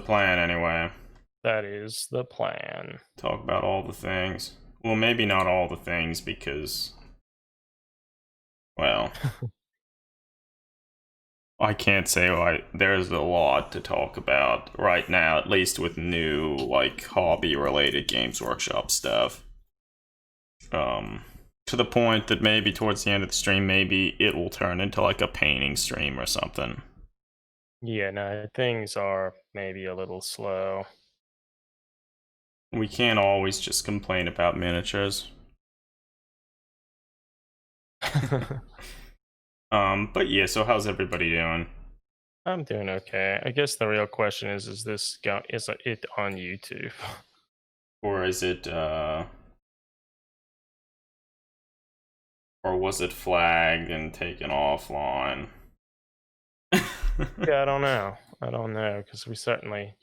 plan anyway. That is the plan. Talk about all the things. Well, maybe not all the things because, well, I can't say there's a lot to talk about right now, at least with new, like, hobby-related Games Workshop stuff. To the point that maybe towards the end of the stream, maybe it will turn into, like, a painting stream or something. Yeah, no, things are maybe a little slow. We can't always just complain about miniatures. But yeah, so how's everybody doing? I'm doing okay. I guess the real question is it on YouTube? Or is it, or was it flagged and taken offline? Yeah, I don't know. I don't know, because we certainly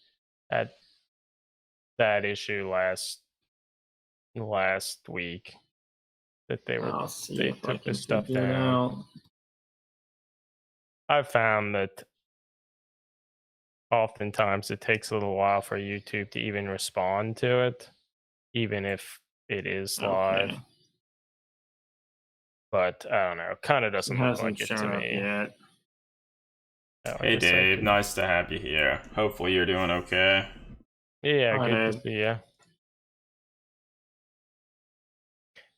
had that issue last week that I'll see they if I took can this stuff figure it down. out. I've found that oftentimes it takes a little while for YouTube to even respond to it, even if it is live. Okay. But I don't know. Kind of It doesn't look hasn't like it to shown up me. yet. Oh, I Hey guess I Dave, could- nice to have you here. Hopefully you're doing okay. Yeah, Hi, good to Dave. see you.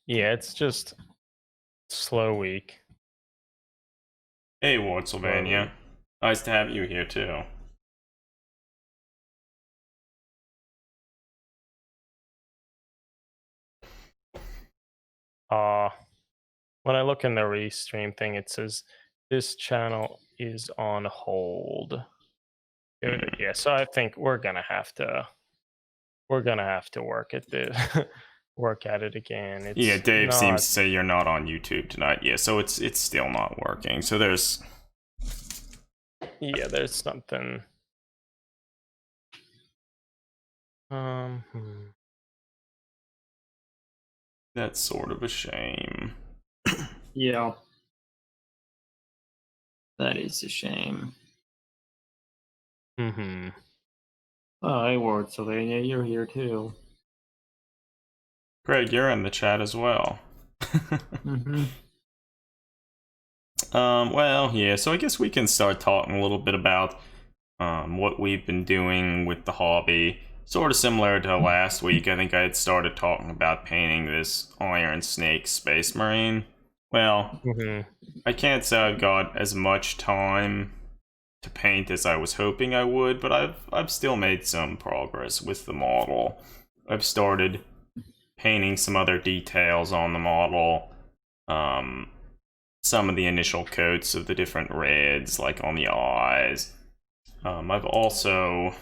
Yeah, it's just slow week. Hey Wartsylvania, nice to have you here too. When I look in the restream thing, it says this channel is on hold. Yeah, so I think we're gonna have to work at the work at it again. It's Yeah, Dave not, seems to say you're not on YouTube tonight. Yeah, so it's still not working. So there's there's something. That's sort of a shame. Yeah. That is a shame. Mm-hmm. Oh, hey, Wartsylvania, you're here too. Greg, you're in the chat as well. Mm-hmm. Well, yeah, so I guess we can start talking a little bit about what we've been doing with the hobby. Sort of similar to last week, I think I had started talking about painting this Iron Snake Space Marine. Well, I can't say I've got as much time to paint as I was hoping I would, but I've still made some progress with the model. I've started painting some other details on the model. Some of the initial coats of the different reds, like on the eyes. I've also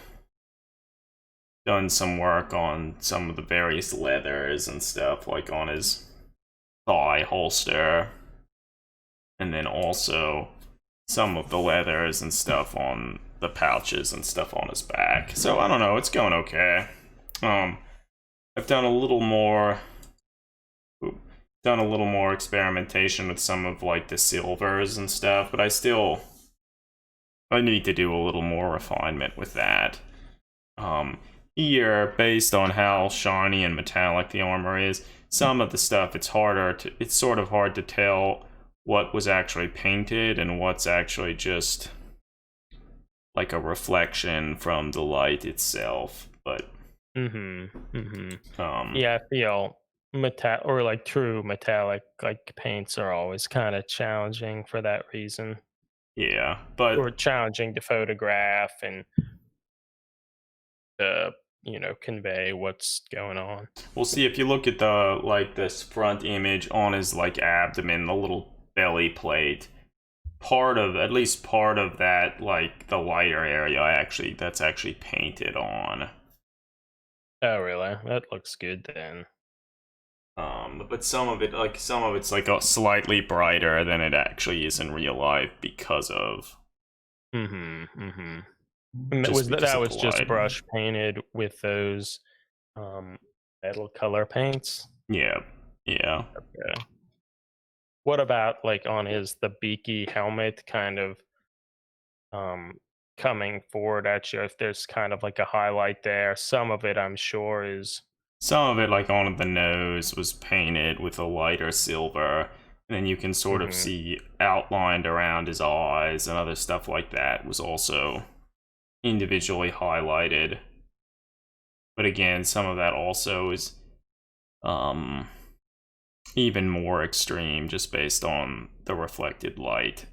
done some work on some of the various leathers and stuff, like on his thigh holster, and then also some of the leathers and stuff on the pouches and stuff on his back. So I don't know, it's going okay. I've done a little more experimentation with some of like the silvers and stuff, but I need to do a little more refinement with that. Here, based on how shiny and metallic the armor is, some of the stuff it's sort of hard to tell what was actually painted and what's actually just like a reflection from the light itself. But yeah, I feel true metallic like paints are always kind of challenging for that reason. Yeah, but or challenging to photograph and convey what's going on. We'll see if you look at this front image on his like abdomen, the little belly plate. At least part of that, like the lighter area, that's actually painted on. Oh, really? That looks good then. But some of it's like slightly brighter than it actually is in real life because of. And Just that was just lighting. brush painted with those metal color paints? Yeah. Okay. What about like on the beaky helmet kind of coming forward at you, if there's kind of like a highlight there. Some of it, I'm sure, is Some of it, like on the nose, was painted with a lighter silver, and then you can sort of see outlined around his eyes, and other stuff like that was also individually highlighted. But again, some of that also is even more extreme just based on the reflected light.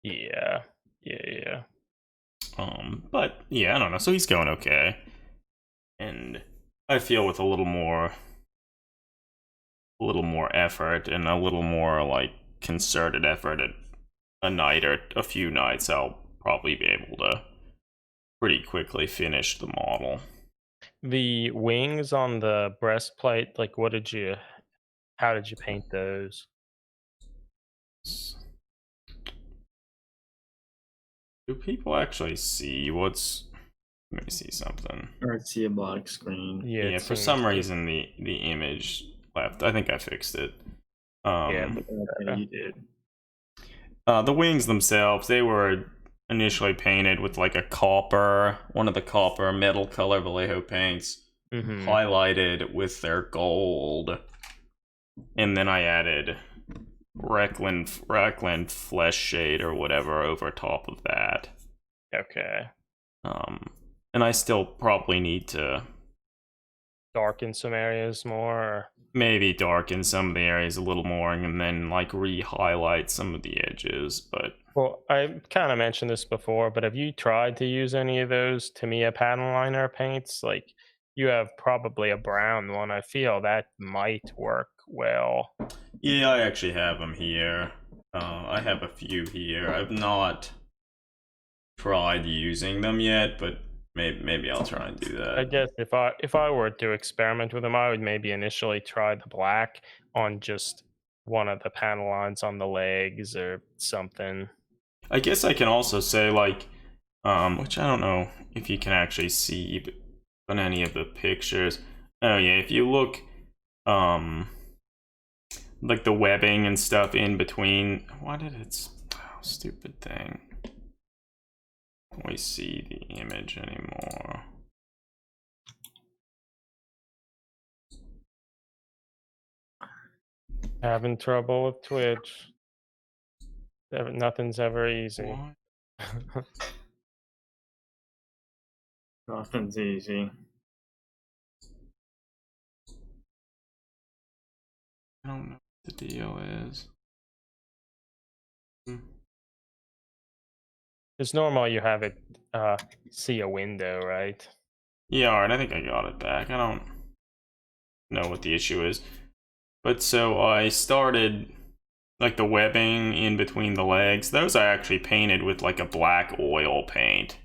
yeah. But yeah, I don't know. So he's going okay. And I feel with a little more effort and a little more like concerted effort at a night or a few nights, I'll probably be able to pretty quickly finish the model. The wings on the breastplate, like how did you paint those? Do people actually see what's... Let me see something. Or see a black screen. Yeah, for some reason the image left. I think I fixed it. Yeah, Okay, you did. The wings themselves, they were initially painted with like a copper, one of the copper metal color Vallejo paints, highlighted with their gold. And then I added Reckland flesh shade or whatever over top of that. Okay. And I still probably need to Darken some areas more. Or... maybe darken some of the areas a little more, and then like re-highlight some of the edges. But well, I kind of mentioned this before, but have you tried to use any of those Tamiya pattern liner paints? Like, you have probably a brown one. I feel that might work well. yeah, I actually have them here. I have a few here. I've not tried using them yet, but maybe I'll try and do that. I guess if I were to experiment with them, I would maybe initially try the black on just one of the panel lines on the legs or something. I guess I can also say, like, which I don't know if you can actually see on any of the pictures. Oh yeah, if you look, like the webbing and stuff in between. Why did it? Oh, stupid thing. Can we see the image anymore? Having trouble with Twitch. Nothing's ever easy. Nothing's easy. I don't know what the deal is. It's normal you have it see a window, right? Yeah, alright, I think I got it back. I don't know what the issue is. But so I started, like the webbing in between the legs, those I actually painted with like a black oil paint.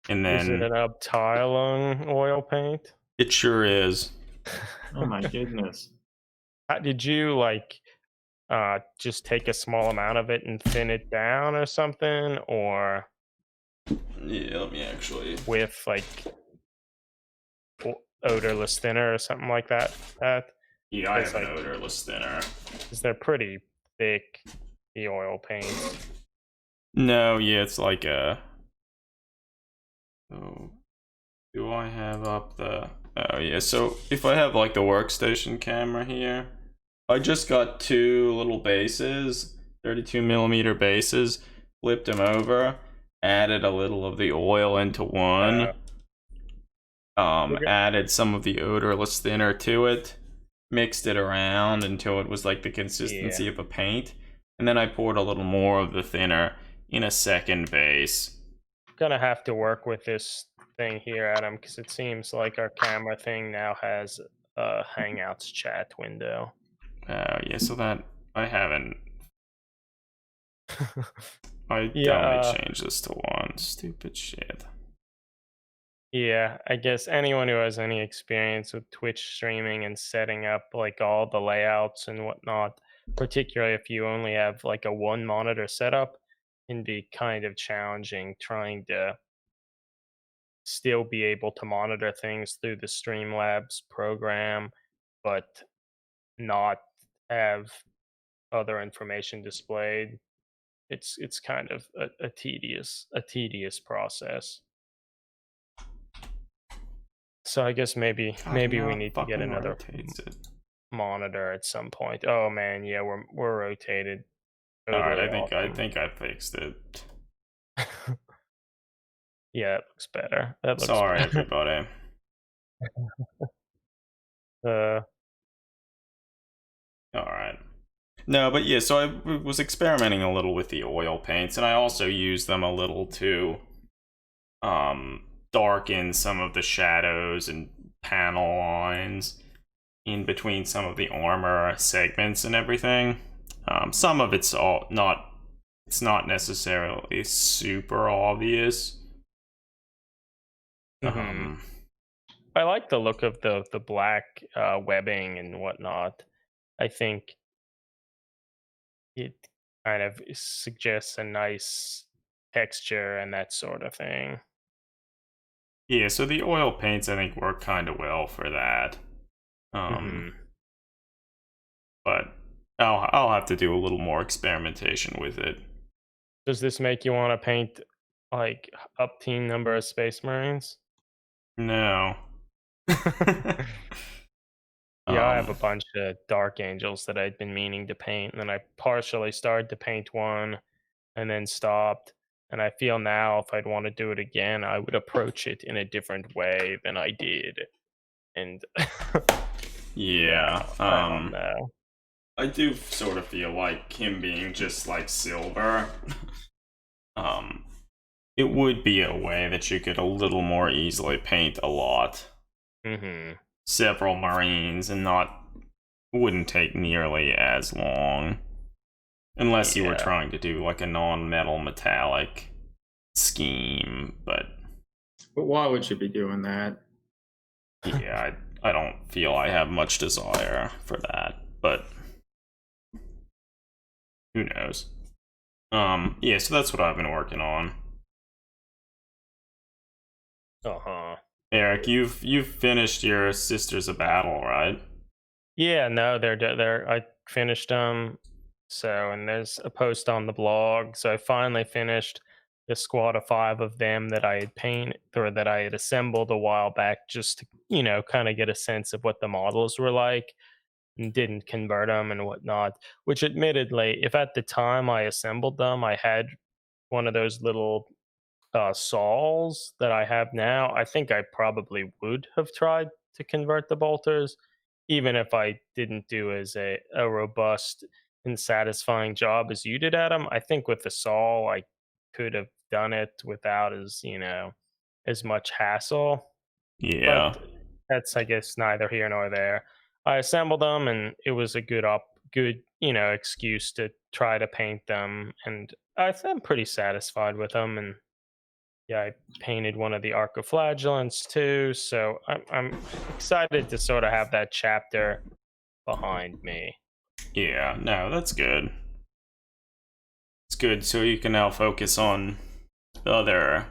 And then... is it an Uptilon oil paint? It sure is. Oh my goodness. Did you like just take a small amount of it and thin it down or something, or Yeah, let me actually... with like odorless thinner or something like that? Yeah, I have an odorless thinner. Because they're pretty thick, the oil paints. No, yeah, it's like a... Oh, do I have up the... Oh yeah, so if I have like the workstation camera here, I just got two little bases, 32mm bases, flipped them over, added a little of the oil into one, added some of the odorless thinner to it, mixed it around until it was like the consistency of a paint, and then I poured a little more of the thinner in a second base. Gonna have to work with this thing here, Adam, because it seems like our camera thing now has a Hangouts chat window. Oh yeah, so that I haven't. I only changed this to one. Stupid shit. Yeah, I guess anyone who has any experience with Twitch streaming and setting up like all the layouts and whatnot, particularly if you only have like a one monitor setup, can be kind of challenging trying to still be able to monitor things through the Streamlabs program, but not have other information displayed. it's kind of a tedious process. So I guess maybe God, now we it need to get fucking another rotates it. monitor at some point. Oh man, yeah, we're rotated. All right, Totally I awesome. think I fixed it. Yeah, it looks better. That looks Sorry, better. everybody. uh, All right. No, but yeah, so I was experimenting a little with the oil paints, and I also used them a little to darken some of the shadows and panel lines in between some of the armor segments and everything. Some of it's all not, it's not necessarily super obvious. mhm. I like the look of the black webbing and whatnot. I think it kind of suggests a nice texture and that sort of thing. Yeah, so the oil paints I think work kind of well for that. Hmm. But I'll have to do a little more experimentation with it. Does this make you want to paint like up teen number of Space Marines? No. Yeah, I have a um bunch of Dark Angels that I'd been meaning to paint, and then I partially started to paint one and then stopped. And I feel now if I'd want to do it again, I would approach it in a different way than I did. And yeah, yeah. I don't know. I do sort of feel like him being just like silver. um it would be a way that you could a little more easily paint a lot. Hmm. Several Marines and not wouldn't take nearly as long. Unless you were Yeah. trying to do like a non-metal metallic scheme, but But why would you be doing that? yeah, I don't feel I have much desire for that, but who knows. Yeah, so that's what I've been working on. Uh-huh. Eric, you've finished your Sisters of Battle, right? Yeah, no, they're I finished them. So, and there's a post on the blog. So I finally finished the squad of 5 of them that I had painted or that I had assembled a while back just to, kind of get a sense of what the models were like and didn't convert them and whatnot. Which admittedly, if at the time I assembled them, I had one of those little saws that I have now, I think I probably would have tried to convert the bolters, even if I didn't do as a robust and satisfying job as you did at them. I think with the saw, I could have done it without as much hassle. Yeah. But that's, I guess, neither here nor there. I assembled them, and it was a good excuse to try to paint them, and I'm pretty satisfied with them. And yeah, I painted one of the Arcoflagellants too, so I'm excited to sort of have that chapter behind me. Yeah, no, that's good. It's good so you can now focus on other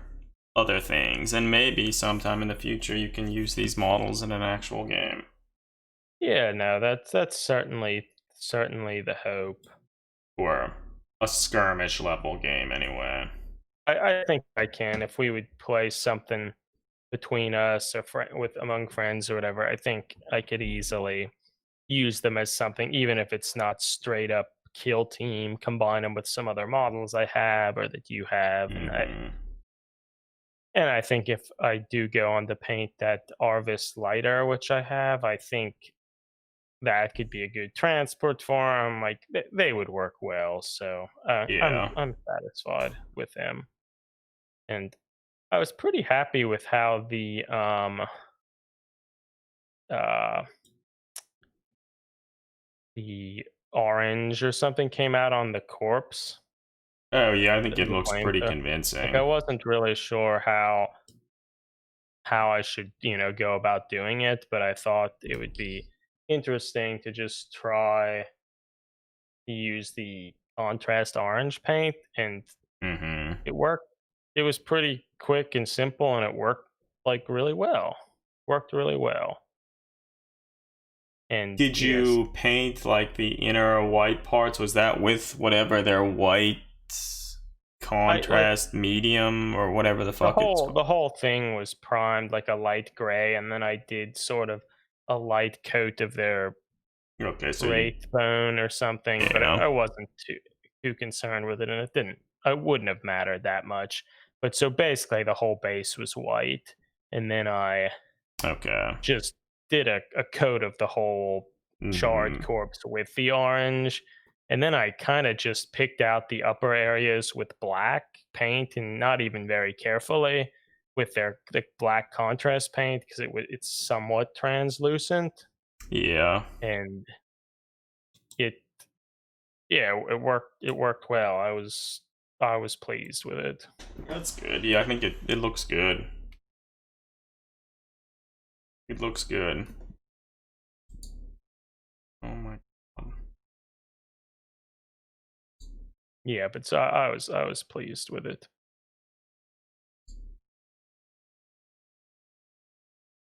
other things, and maybe sometime in the future you can use these models in an actual game. Yeah, no, that's certainly the hope. Or a skirmish level game anyway. I think I can if we would play something between us or with among friends or whatever. I think I could easily use them as something, even if it's not straight up kill team. Combine them with some other models I have or that you have, and Hmm. I think if I do go on to paint that Arvis lighter, which I have, I think that could be a good transport for them. Like they would work well. So Yeah. I'm satisfied with them, and I was pretty happy with how uh the orange or something came out on the corpse, Oh yeah, I think it the looks pretty flamethrower. Like I convincing. wasn't really sure how I should, go about doing it, but I thought it would be interesting to just try to use the contrast orange paint, and Hmm. it worked. It was pretty quick and simple, and it worked like really well. Worked really well. And Did yes, you paint like the inner white parts? Was that with whatever their white contrast medium or whatever the fuck it's called. The whole thing was primed like a light gray, and then I did sort of a light coat of their Okay, so wraith bone or something, but Yeah. I wasn't too concerned with it, and it wouldn't have mattered that much. But so basically the whole base was white, and then I okay. just did a coat of the whole charred Mhm. corpse with the orange, and then I kind of just picked out the upper areas with black paint, and not even very carefully with the black contrast paint, because it's somewhat translucent, Yeah. and it yeah, it worked well. I was pleased with it. That's good. Yeah, I think it looks good. It looks good. Oh my god. Yeah, but so I was pleased with it.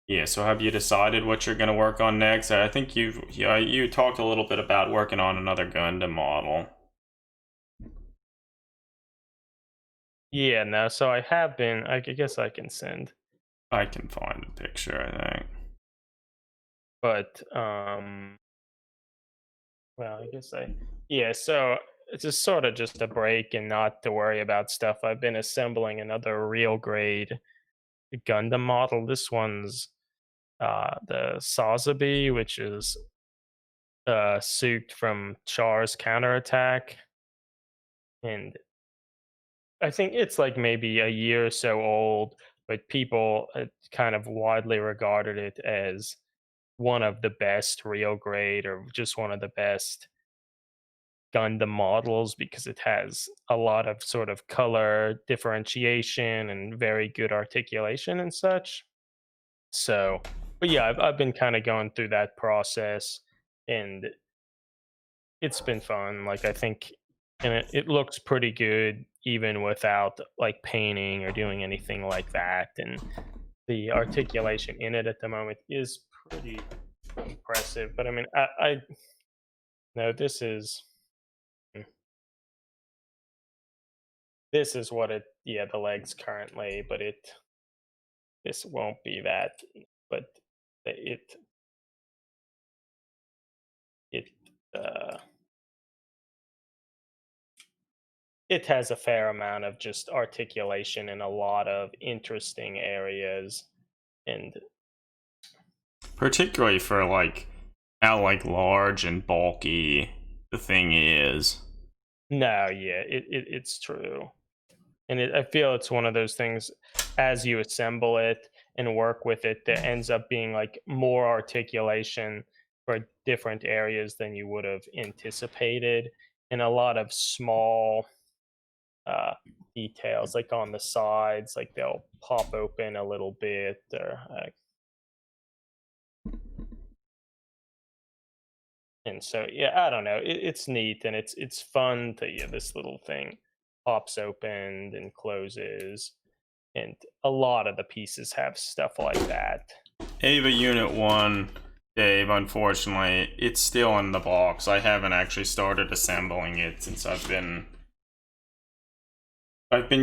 Yeah, so have you decided what you're gonna work on next? I think you talked a little bit about working on another Gundam model. Yeah, no, so I have been. I guess I can send, I can find a picture, I think. but well, I guess I yeah. So it's just sort of just a break and not to worry about stuff. I've been assembling another real grade Gundam model. This one's the Sazabi, which is suit from Char's counterattack, and I think it's like maybe a year or so old, but people kind of widely regarded it as one of the best real grade, or just one of the best Gundam models, because it has a lot of sort of color differentiation and very good articulation and such. So, but yeah, I've been kind of going through that process, and it's been fun. Like, I think, and it looks pretty good even without like painting or doing anything like that. And the articulation in it at the moment is pretty impressive. But I mean, I no, hmm, this is what it. Yeah, the legs currently, but this won't be that. But it it uh it has a fair amount of just articulation in a lot of interesting areas. And Particularly for like how like large and bulky the thing is. no, yeah, it's true. And I feel it's one of those things, as you assemble it and work with it, that ends up being like more articulation for different areas than you would have anticipated, and a lot of small uh, details, like on the sides, like they'll pop open a little bit, or and so yeah, I don't know. It's neat, and it's fun to, yeah, this little thing pops open and closes, and a lot of the pieces have stuff like that. Ava Unit 1, Dave, unfortunately, it's still in the box. I haven't actually started assembling it since I've been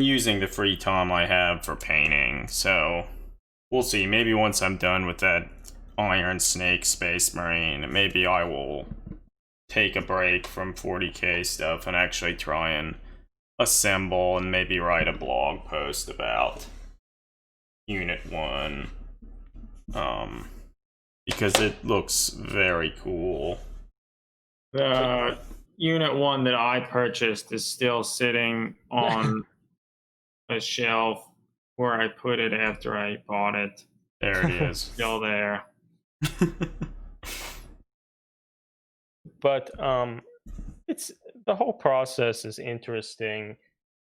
using the free time I have for painting, so we'll see. Maybe once I'm done with that Iron Snake Space Marine, maybe I will take a break from 40k stuff and actually try and assemble and maybe write a blog post about Unit 1. Because it looks very cool. The Unit 1 that I purchased is still sitting on a shelf where I put it after I bought it. There it is. Still there. But it's the whole process is interesting,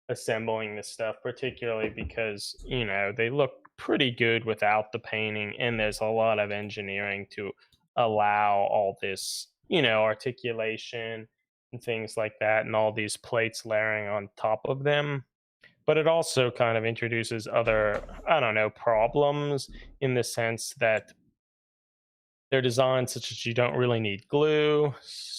assembling this stuff, particularly because, they look pretty good without the painting, and there's a lot of engineering to allow all this, articulation and things like that, and all these plates layering on top of them. But it also kind of introduces other, I don't know, problems, in the sense that they're designed such that you don't really need glue,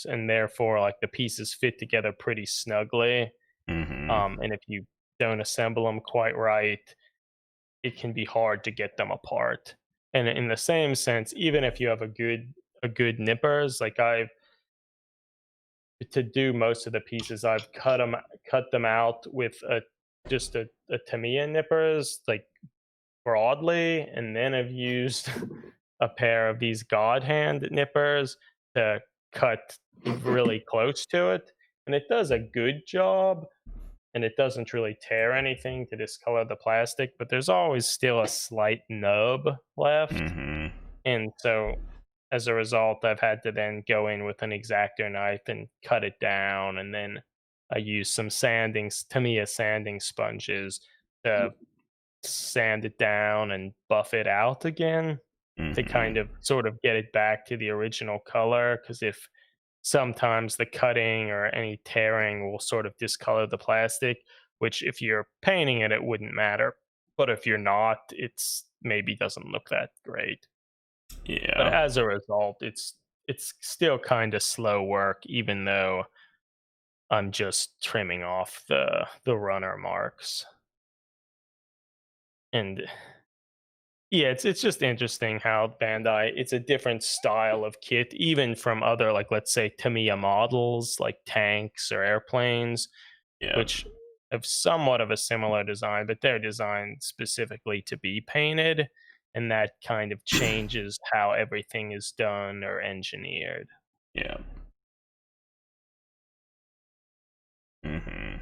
and therefore like the pieces fit together pretty snugly. And if you don't assemble them quite right, it can be hard to get them apart. And in the same sense, even if you have a good nippers, like I've to do most of the pieces, I've cut them out with just a Tamiya nippers, like broadly, and then I've used a pair of these God hand nippers to cut really close to it, and it does a good job, and it doesn't really tear anything to discolor the plastic, but there's always still a slight nub left. Mm-hmm. And so as a result, I've had to then go in with an X-Acto knife and cut it down, and then I use some Tamiya sanding sponges to sand it down and buff it out again to Mm-hmm. kind of sort of get it back to the original color. Because if sometimes the cutting or any tearing will sort of discolor the plastic, which if you're painting it, it wouldn't matter. But if you're not, it's maybe doesn't look that great. But Yeah. as a result, it's still kind of slow work, even though I'm just trimming off the runner marks. And yeah, it's just interesting how Bandai, it's a different style of kit, even from other, like, let's say Tamiya models like tanks or airplanes, Yeah. which have somewhat of a similar design, but they're designed specifically to be painted, and that kind of changes how everything is done or engineered. Yeah. Mm-hmm.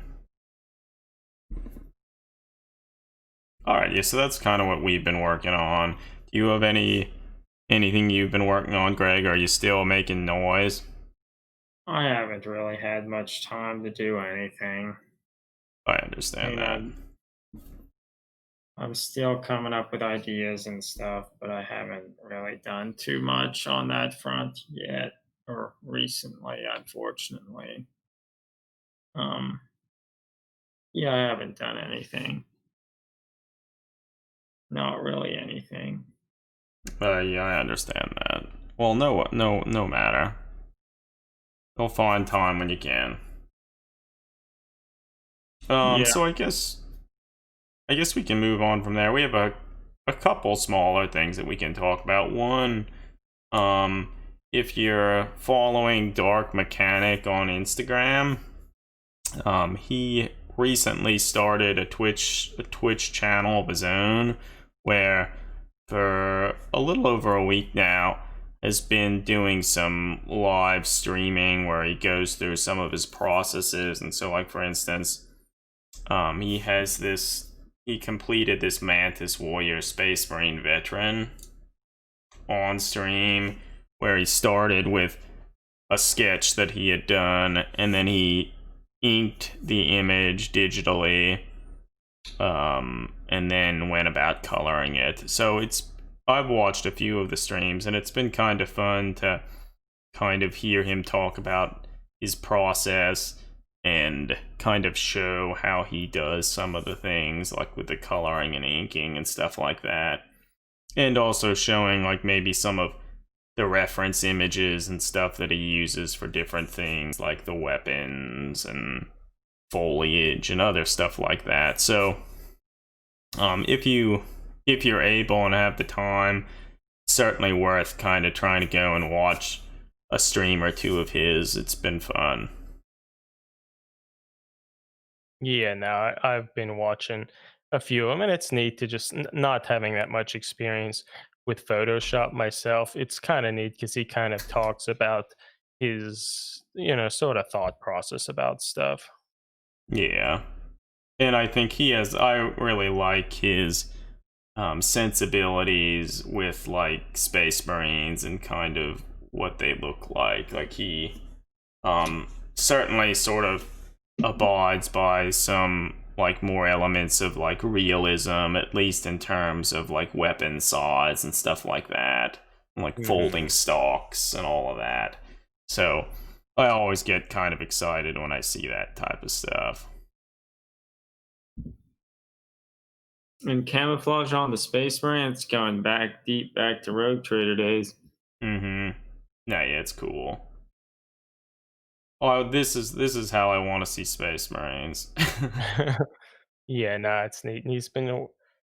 All right. Yeah. So that's kind of what we've been working on. Do you have anything you've been working on, Greg? Are you still making noise? I haven't really had much time to do anything. I I understand mean, that. I'm still coming up with ideas and stuff, but I haven't really done too much on that front yet, or recently, unfortunately. Um, yeah, I haven't done anything. Not really anything. Yeah, I understand that. Well, no matter. You'll find time when you can. Yeah, So I guess we can move on from there. We have a couple smaller things that we can talk about. One, um, if you're following Dark Mechanic on Instagram, he recently started a Twitch channel of his own where for a little over a week now has been doing some live streaming where he goes through some of his processes. And so, like, for instance, he completed this Mantis Warrior Space Marine veteran on stream where he started with a sketch that he had done, and then he inked the image digitally, and then went about coloring it. So I've watched a few of the streams, and it's been kind of fun to kind of hear him talk about his process and kind of show how he does some of the things, like with the coloring and inking and stuff like that, and also showing like maybe some of the reference images and stuff that he uses for different things, like the weapons and foliage and other stuff like that. So if you're able and have the time, it's certainly worth kind of trying to go and watch a stream or two of his. It's been fun. Yeah, no, I've been watching a few of them, and it's neat to just not having that much experience with Photoshop myself. It's kind of neat because he kind of talks about his, sort of thought process about stuff. Yeah. And I think I really like his sensibilities with like Space Marines and kind of what they look like. Like he certainly sort of abides by some like more elements of like realism, at least in terms of like weapon size and stuff like that, and, like Hmm. folding stocks and all of that. So I always get kind of excited when I see that type of stuff. and camouflage on the Space Marine, it's going back deep back to Rogue Trader days. Mm-hmm. Yeah, it's cool. Oh, this is how I want to see Space Marines. Yeah, no, it's neat. And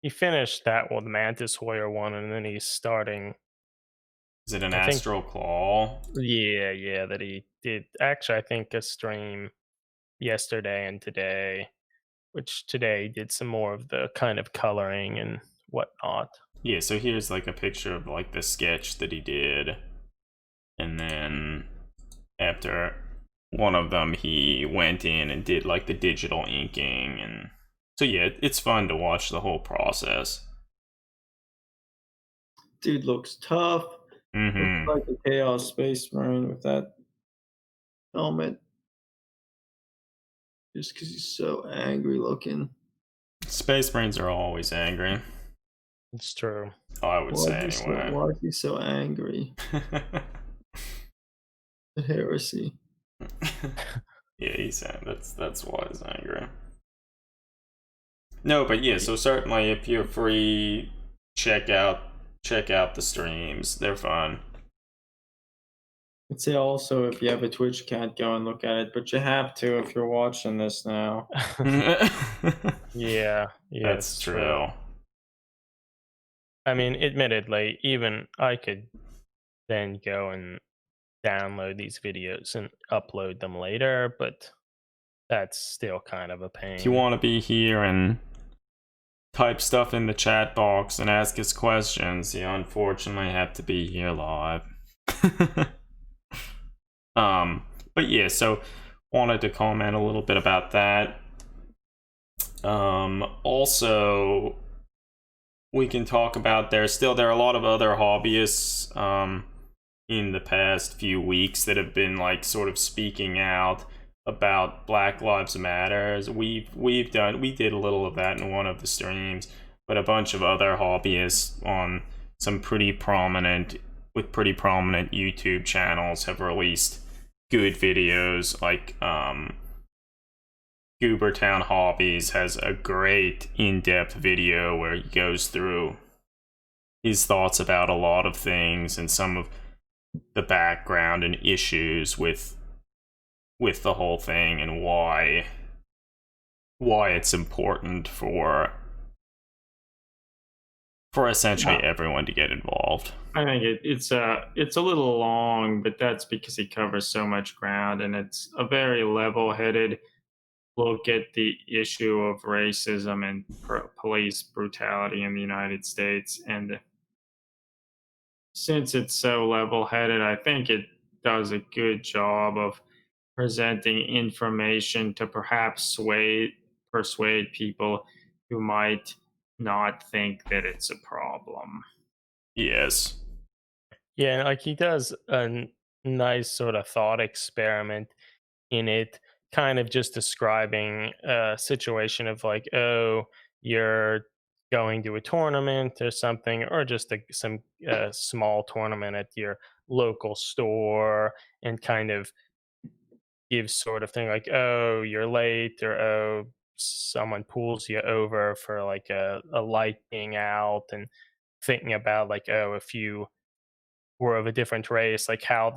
he finished that one, the Mantis Warrior one, and then he's starting. Is it an I think, Astral Claw? yeah, that he did. Actually, I think a stream yesterday and today, which today he did some more of the kind of coloring and whatnot. Yeah, so here's like a picture of like the sketch that he did. And then after one of them, he went in and did like the digital inking. And so, yeah, it's fun to watch the whole process. Dude looks tough. Looks Mm-hmm. like a Chaos Space Marine with that helmet. Just because he's so angry looking. Space Marines are always angry. It's true. Oh, I would say anyway. Why is he so angry? The heresy. Yeah, he's that's why he's angry. No, but yeah, so certainly if you're free, check out the streams. They're fun. I'd say also if you have a Twitch account, go and look at it, but you have to if you're watching this now. Yeah, That's it's true. I mean, admittedly, even I could then go and download these videos and upload them later, but that's still kind of a If you pain. want to be here and type stuff in the chat box and ask us questions, you unfortunately have to be here live. But yeah, so wanted to comment a little bit about that. Also, we can talk about there are a lot of other hobbyists in the past few weeks that have been like sort of speaking out about Black Lives Matters. We did a little of that in one of the streams, but a bunch of other hobbyists on some pretty prominent YouTube channels have released good videos. Like Goobertown Hobbies has a great in-depth video where he goes through his thoughts about a lot of things and some of the background and issues with the whole thing and why it's important for essentially everyone to get involved. I think it's a little long, but that's because it covers so much ground, and it's a very level-headed look at the issue of racism and police brutality in the United States. And since it's so level-headed, I think it does a good job of presenting information to perhaps persuade people who might not think that it's a problem. Yes. Yeah, like he does nice sort of thought experiment in it, kind of just describing a situation of like, oh, you're going to a tournament or something, or just some small tournament at your local store, and kind of gives sort of thing like, oh, you're late, or oh, someone pulls you over for like a light being out, and thinking about like, oh, if you were of a different race, like how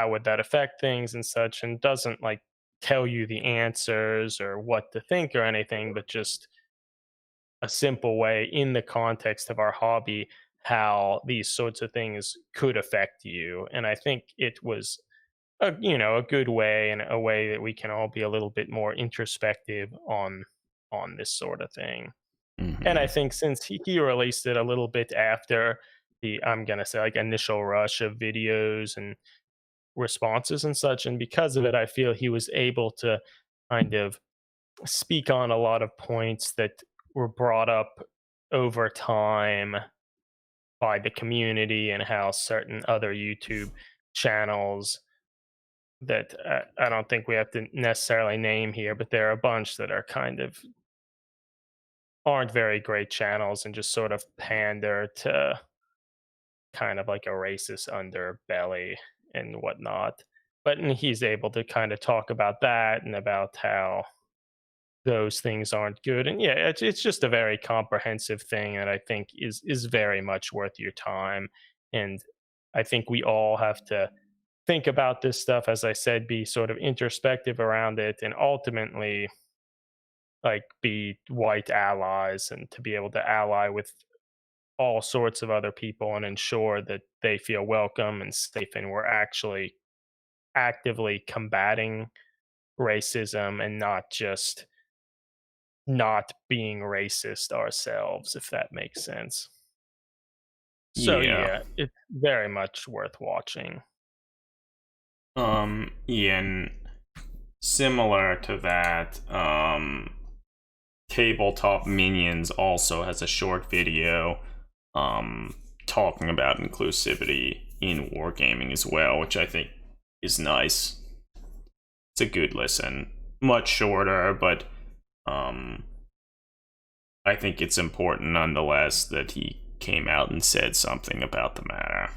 would that affect things and such, and doesn't like tell you the answers or what to think or anything, but just a simple way in the context of our hobby how these sorts of things could affect you. And I think it was a good way, and a way that we can all be a little bit more introspective on this sort of thing. And I Mm-hmm. think since he released it a little bit after the, I'm gonna say, like, initial rush of videos and responses and such, and because of it, I feel he was able to kind of speak on a lot of points that were brought up over time by the community, and how certain other YouTube channels that I don't think we have to necessarily name here, but there are a bunch that are kind of aren't very great channels and just sort of pander to kind of like a racist underbelly and whatnot. But he's able to kind of talk about that and about how those things aren't good. And yeah, it's just a very comprehensive thing that I think is very much worth your time. And I think we all have to think about this stuff, as I said, be sort of introspective around it, and ultimately like be white allies, and to be able to ally with all sorts of other people and ensure that they feel welcome and safe, and we're actually actively combating racism and not just not being racist ourselves, if that makes sense. So Yeah. yeah, it's very much worth watching. Yeah, and similar to that, Tabletop Minions also has a short video talking about inclusivity in wargaming as well, which I think is nice. It's a good listen. Much shorter, but um I think it's important nonetheless that he came out and said something about the matter.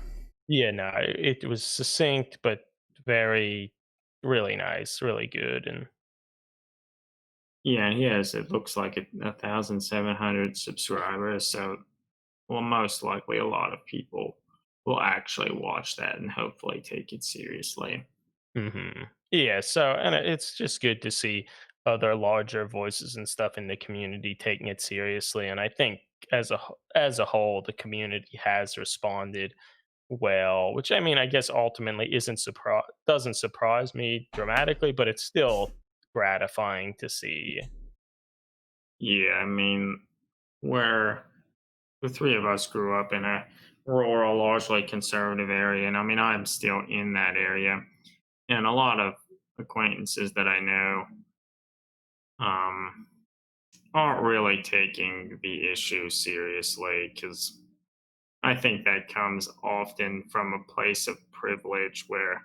Yeah, no, it was succinct but very, really nice, really good, and Yeah, he has. It looks like 1,700 subscribers. So, well, most likely a lot of people will actually watch that and hopefully take it seriously. yeah. So, and it's just good to see other larger voices and stuff in the community taking it seriously. And I think as a whole, the community has responded well, which I mean, I guess ultimately isn't doesn't surprise me dramatically, but it's still gratifying to see. Yeah, I mean, where the three of us grew up in a rural, largely conservative area, and I mean, I'm still in that area, and a lot of acquaintances that I know um, aren't really taking the issue seriously because I think that comes often from a place of privilege where,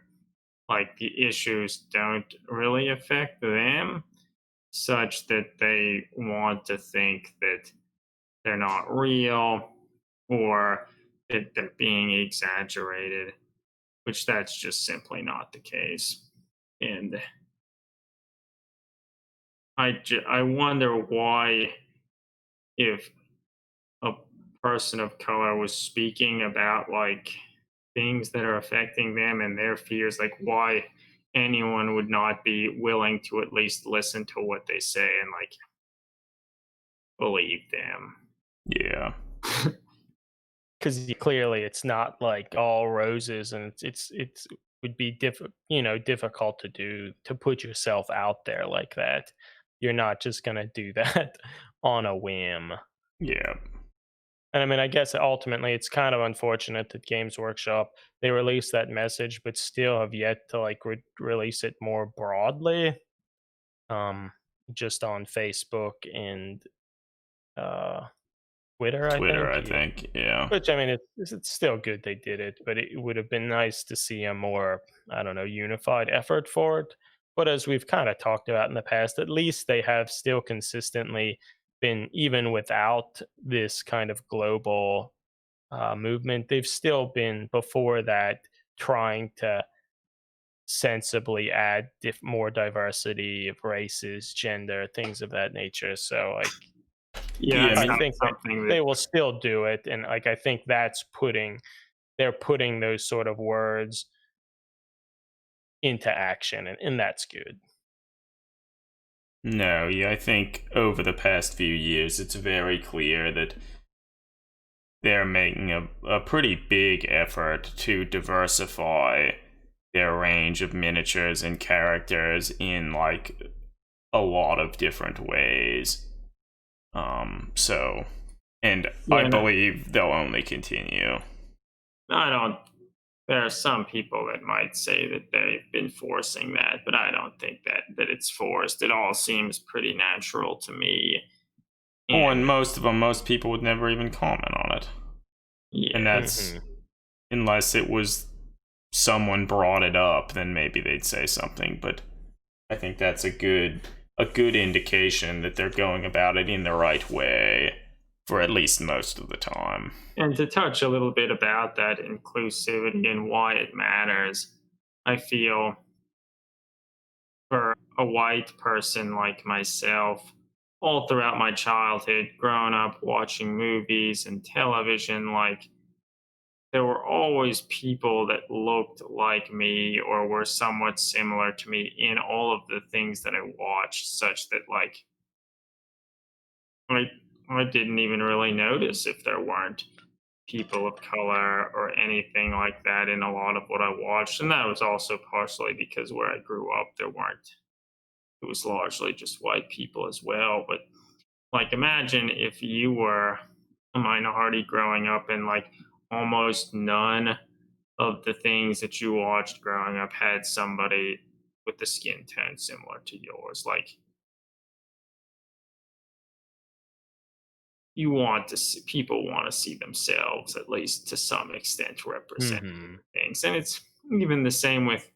like, the issues don't really affect them, such that they want to think that they're not real or that they're being exaggerated, which that's just simply not the case. And I wonder why, if a person of color was speaking about like things that are affecting them and their fears, like why anyone would not be willing to at least listen to what they say and like believe them. Yeah. Because clearly it's not like all roses, and it's would be difficult to do, to put yourself out there like that. You're not just gonna do that on a whim. Yeah. And I mean, I guess ultimately it's kind of unfortunate that Games Workshop, they released that message, but still have yet to like release it more broadly, um, just on Facebook and uh, Twitter, I Twitter, think. I Yeah. think. Yeah. Which I mean, it's still good they did it, but it would have been nice to see a more, I don't know, unified effort for it. But as we've kind of talked about in the past, at least they have still consistently been, even without this kind of global movement, they've still been before that trying to sensibly add more diversity of races, gender, things of that nature. So like Yeah, Yeah, I that's I not mean, think that something that they will still do it, and like I think they're putting those sort of words into action, and that's good. no, yeah, I think over the past few years, it's very clear that they're making a pretty big effort to diversify their range of miniatures and characters in like a lot of different ways. So, and I yeah, no, believe they'll only continue. I don't. There are some people that might say that they've been forcing that, but I don't think that it's forced. It all seems pretty natural to me. Oh, and And most of them, most people would never even comment on it. And yeah, that's Hmm. unless it was someone brought it up, then maybe they'd say something. But I think that's a good indication that they're going about it in the right way for at least most of the time. and to touch a little bit about that inclusivity and why it matters, I feel for a white person like myself, all throughout my childhood, growing up watching movies and television, like there were always people that looked like me or were somewhat similar to me in all of the things that I watched, such that like I I didn't even really notice if there weren't people of color or anything like that in a lot of what I watched. And that was also partially because where I grew up, there weren't, it was largely just white people as well. But like, imagine if you were a minority growing up and like almost none of the things that you watched growing up had somebody with the skin tone similar to yours. Like, you want to see, people want to see themselves at least to some extent represent Hmm. things. And it's even the same with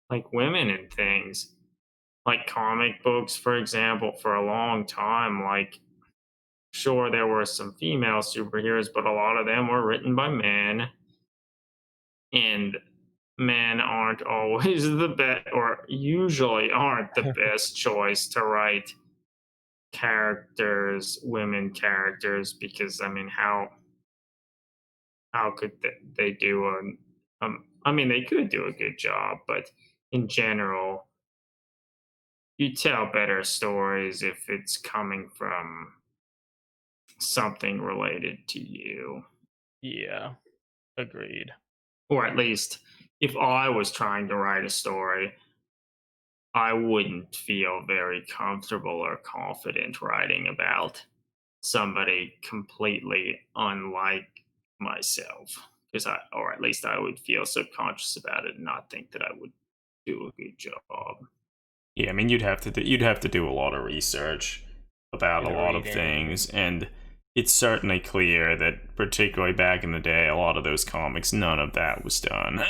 like women and things, like comic books, for example. For a long time, like, sure, there were some female superheroes, but a lot of them were written by men, and men aren't always the best, or usually aren't the best choice to write characters, women characters, because I mean, how could they do I mean, they could do a good job, but in general, you tell better stories if it's coming from something related to you. Yeah, agreed. Or at least if I was trying to write a story, I wouldn't feel very comfortable or confident writing about somebody completely unlike myself, because or at least I would feel subconscious about it and not think that I would do a good job. Yeah, I mean, you'd have to do a lot of research about a And lot of reading. things, and it's certainly clear that, particularly back in the day, a lot of those comics, none of that was done.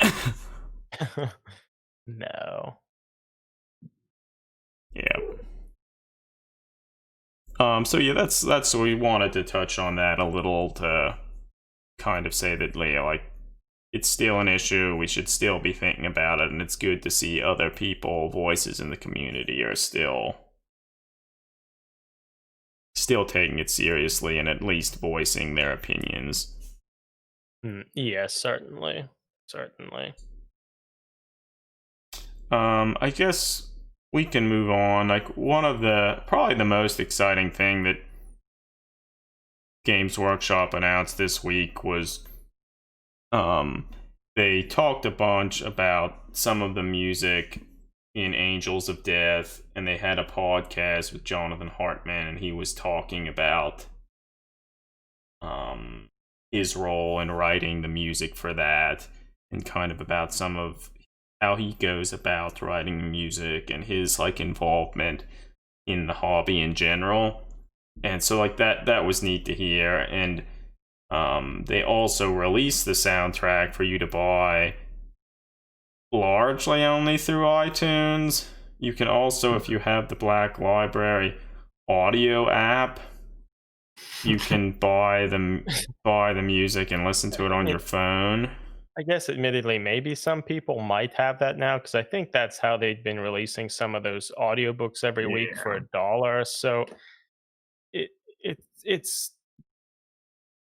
No. Yeah. So yeah, that's we wanted to touch on that a little to kind of say that, yeah, like, it's still an issue. We should still be thinking about it, and it's good to see other people, voices in the community, are still taking it seriously and at least voicing their opinions. Yes, certainly. Certainly. I guess we can move on. Like, one of the probably the most exciting thing that Games Workshop announced this week was they talked a bunch about some of the music in Angels of Death, and they had a podcast with Jonathan Hartman, and he was talking about his role in writing the music for that, and kind of about some of how he goes about writing music and his like involvement in the hobby in general. And so like that was neat to hear. And they also released the soundtrack for you to buy largely only through iTunes. You can also, if you have the Black Library audio app, you can buy the music and listen to it on your phone. I guess, admittedly, maybe some people might have that now, because I think that's how they've been releasing some of those audiobooks every week for Yeah. $1. So it it's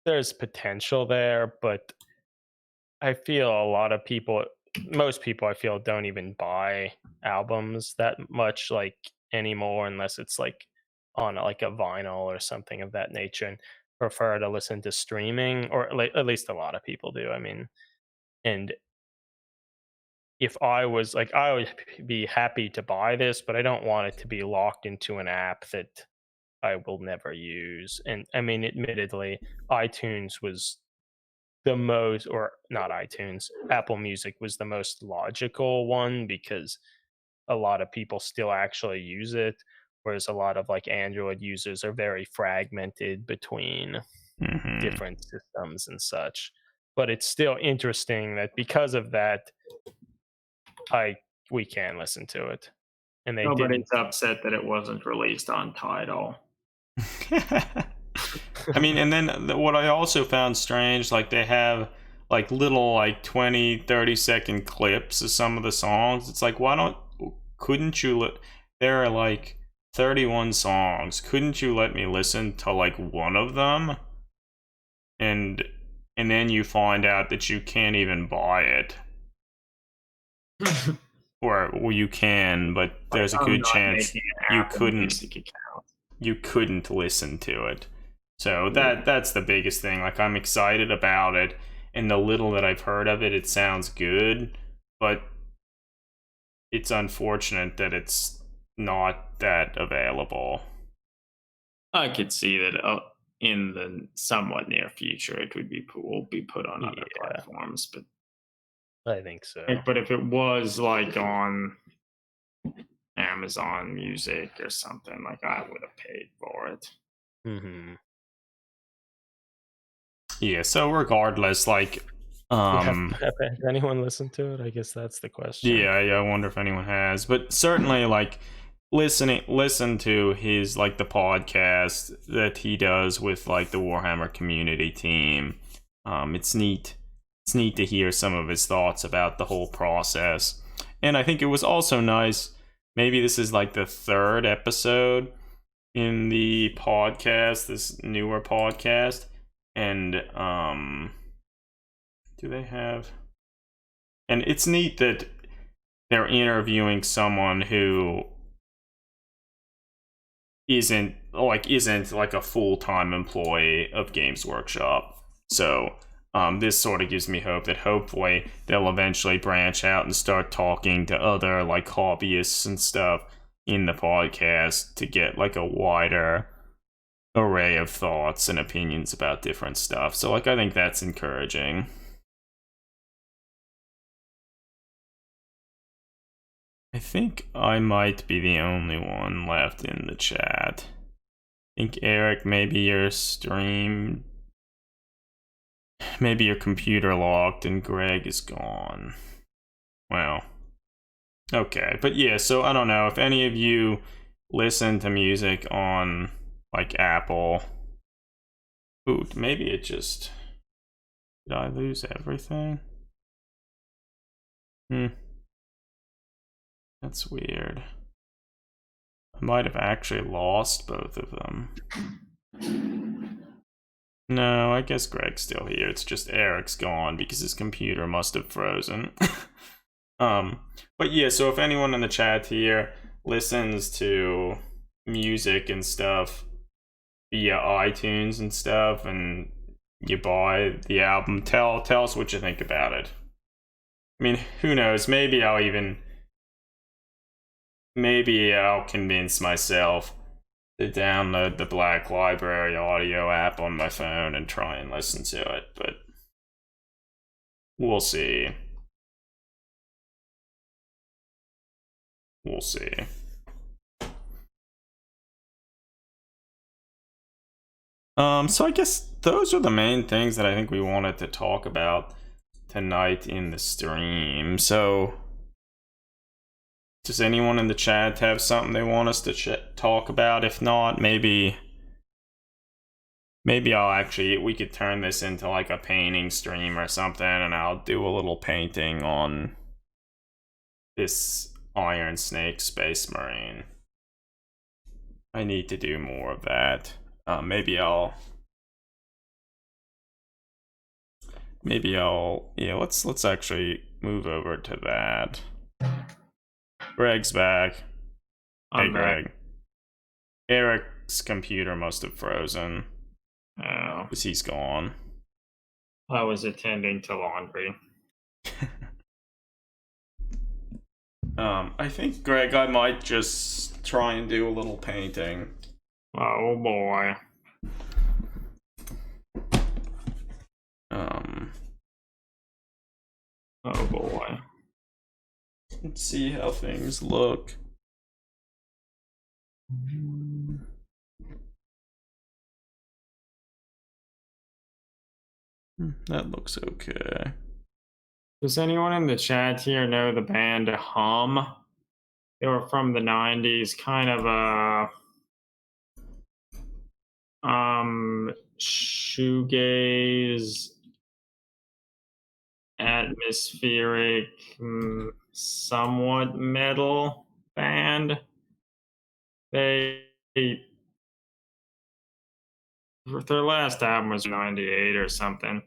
there's potential there, but I feel a lot of people, most people, I feel, don't even buy albums that much like anymore, unless it's like on like a vinyl or something of that nature, and prefer to listen to streaming, or at least a lot of people do. I mean, and if I was like, I would be happy to buy this, but I don't want it to be locked into an app that I will never use. And I mean, admittedly, iTunes was the most, or not iTunes, Apple Music was the most logical one, because a lot of people still actually use it, whereas a lot of like Android users are very fragmented between Mm-hmm. different systems and such. But it's still interesting that because of that, I we can listen to it, and they didn't. Nobody's upset that it wasn't released on Tidal. I mean, and then what I also found strange, like, they have like little like 20-30 second clips of some of the songs. It's like, couldn't you there are like 31 songs. Couldn't you let me listen to like one of them? And and then you find out that you can't even buy it. Or well, you can, but there's a good chance you couldn't listen to it. So that's the biggest thing. Like, I'm excited about it, and the little that I've heard of it, it sounds good, but it's unfortunate that it's not that available. I could see that in the somewhat near future it would be put on other platforms, but I think so. but if it was like on Amazon Music or something, like, I would have paid for it. Mm-hmm. Yeah, so regardless, like, Has anyone listened to it? I guess that's the question. Yeah, I wonder if anyone has, but certainly, like, listen to his, like, the podcast that he does with, like, the Warhammer community team. It's neat. It's neat to hear some of his thoughts about the whole process, and I think it was also nice. Maybe this is like the third episode in the podcast, this newer podcast, and do they have? And it's neat that they're interviewing someone who isn't like a full-time employee of Games Workshop. So this sort of gives me hope that hopefully they'll eventually branch out and start talking to other, like, hobbyists and stuff in the podcast to get, like, a wider array of thoughts and opinions about different stuff. So, like, I think that's encouraging. I think I might be the only one left in the chat. I think, Eric, maybe your computer locked and Greg is gone. Well, okay. But yeah, so I don't know if any of you listen to music on, like, Apple. Ooh, maybe it just... Did I lose everything? That's weird. I might have actually lost both of them. No, I guess Greg's still here. It's just Eric's gone because his computer must have frozen. But yeah, so if anyone in the chat here listens to music and stuff via iTunes and stuff, and you buy the album, tell us what you think about it. I mean, who knows? Maybe I'll convince myself to download the Black Library audio app on my phone and try and listen to it, but we'll see. We'll see. So I guess those are the main things that I think we wanted to talk about tonight in the stream. So does anyone in the chat have something they want us to talk about? If not, maybe we could turn this into, like, a painting stream or something, and I'll do a little painting on this Iron Snake Space Marine. I need to do more of that. Maybe I'll yeah, let's actually move over to that. Greg's back. Hey, Greg. Eric's computer must have frozen. Oh. Because he's gone. I was attending to laundry. I think, Greg, I might just try and do a little painting. Oh boy. Oh boy. Let's see how things look. That looks okay. Does anyone in the chat here know the band Hum? They were from the 90s, kind of a shoegaze, atmospheric, somewhat metal band. Their last album was 98 or something.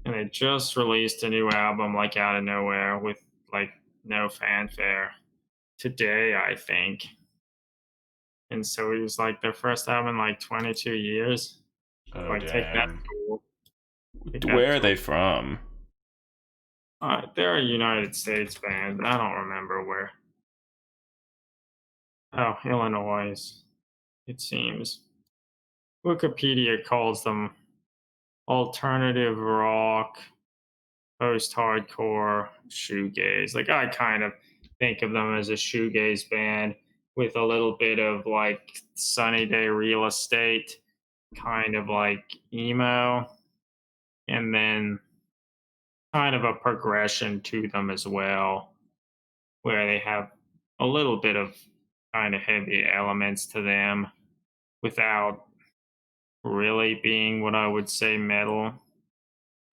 and they just released a new album like out of nowhere with like no fanfare today, I think. And so it was like their first album in like 22 years. Oh Like take that damn. tool, take that Where are tool. they from? They're a United States band, but I don't remember where. Oh, Illinois, it seems. Wikipedia calls them alternative rock, post-hardcore, shoegaze. Like I kind of think of them as a shoegaze band with a little bit of like Sunny Day Real Estate, kind of like emo, and then kind of a progression to them as well, where they have a little bit of kind of heavy elements to them without really being what I would say metal.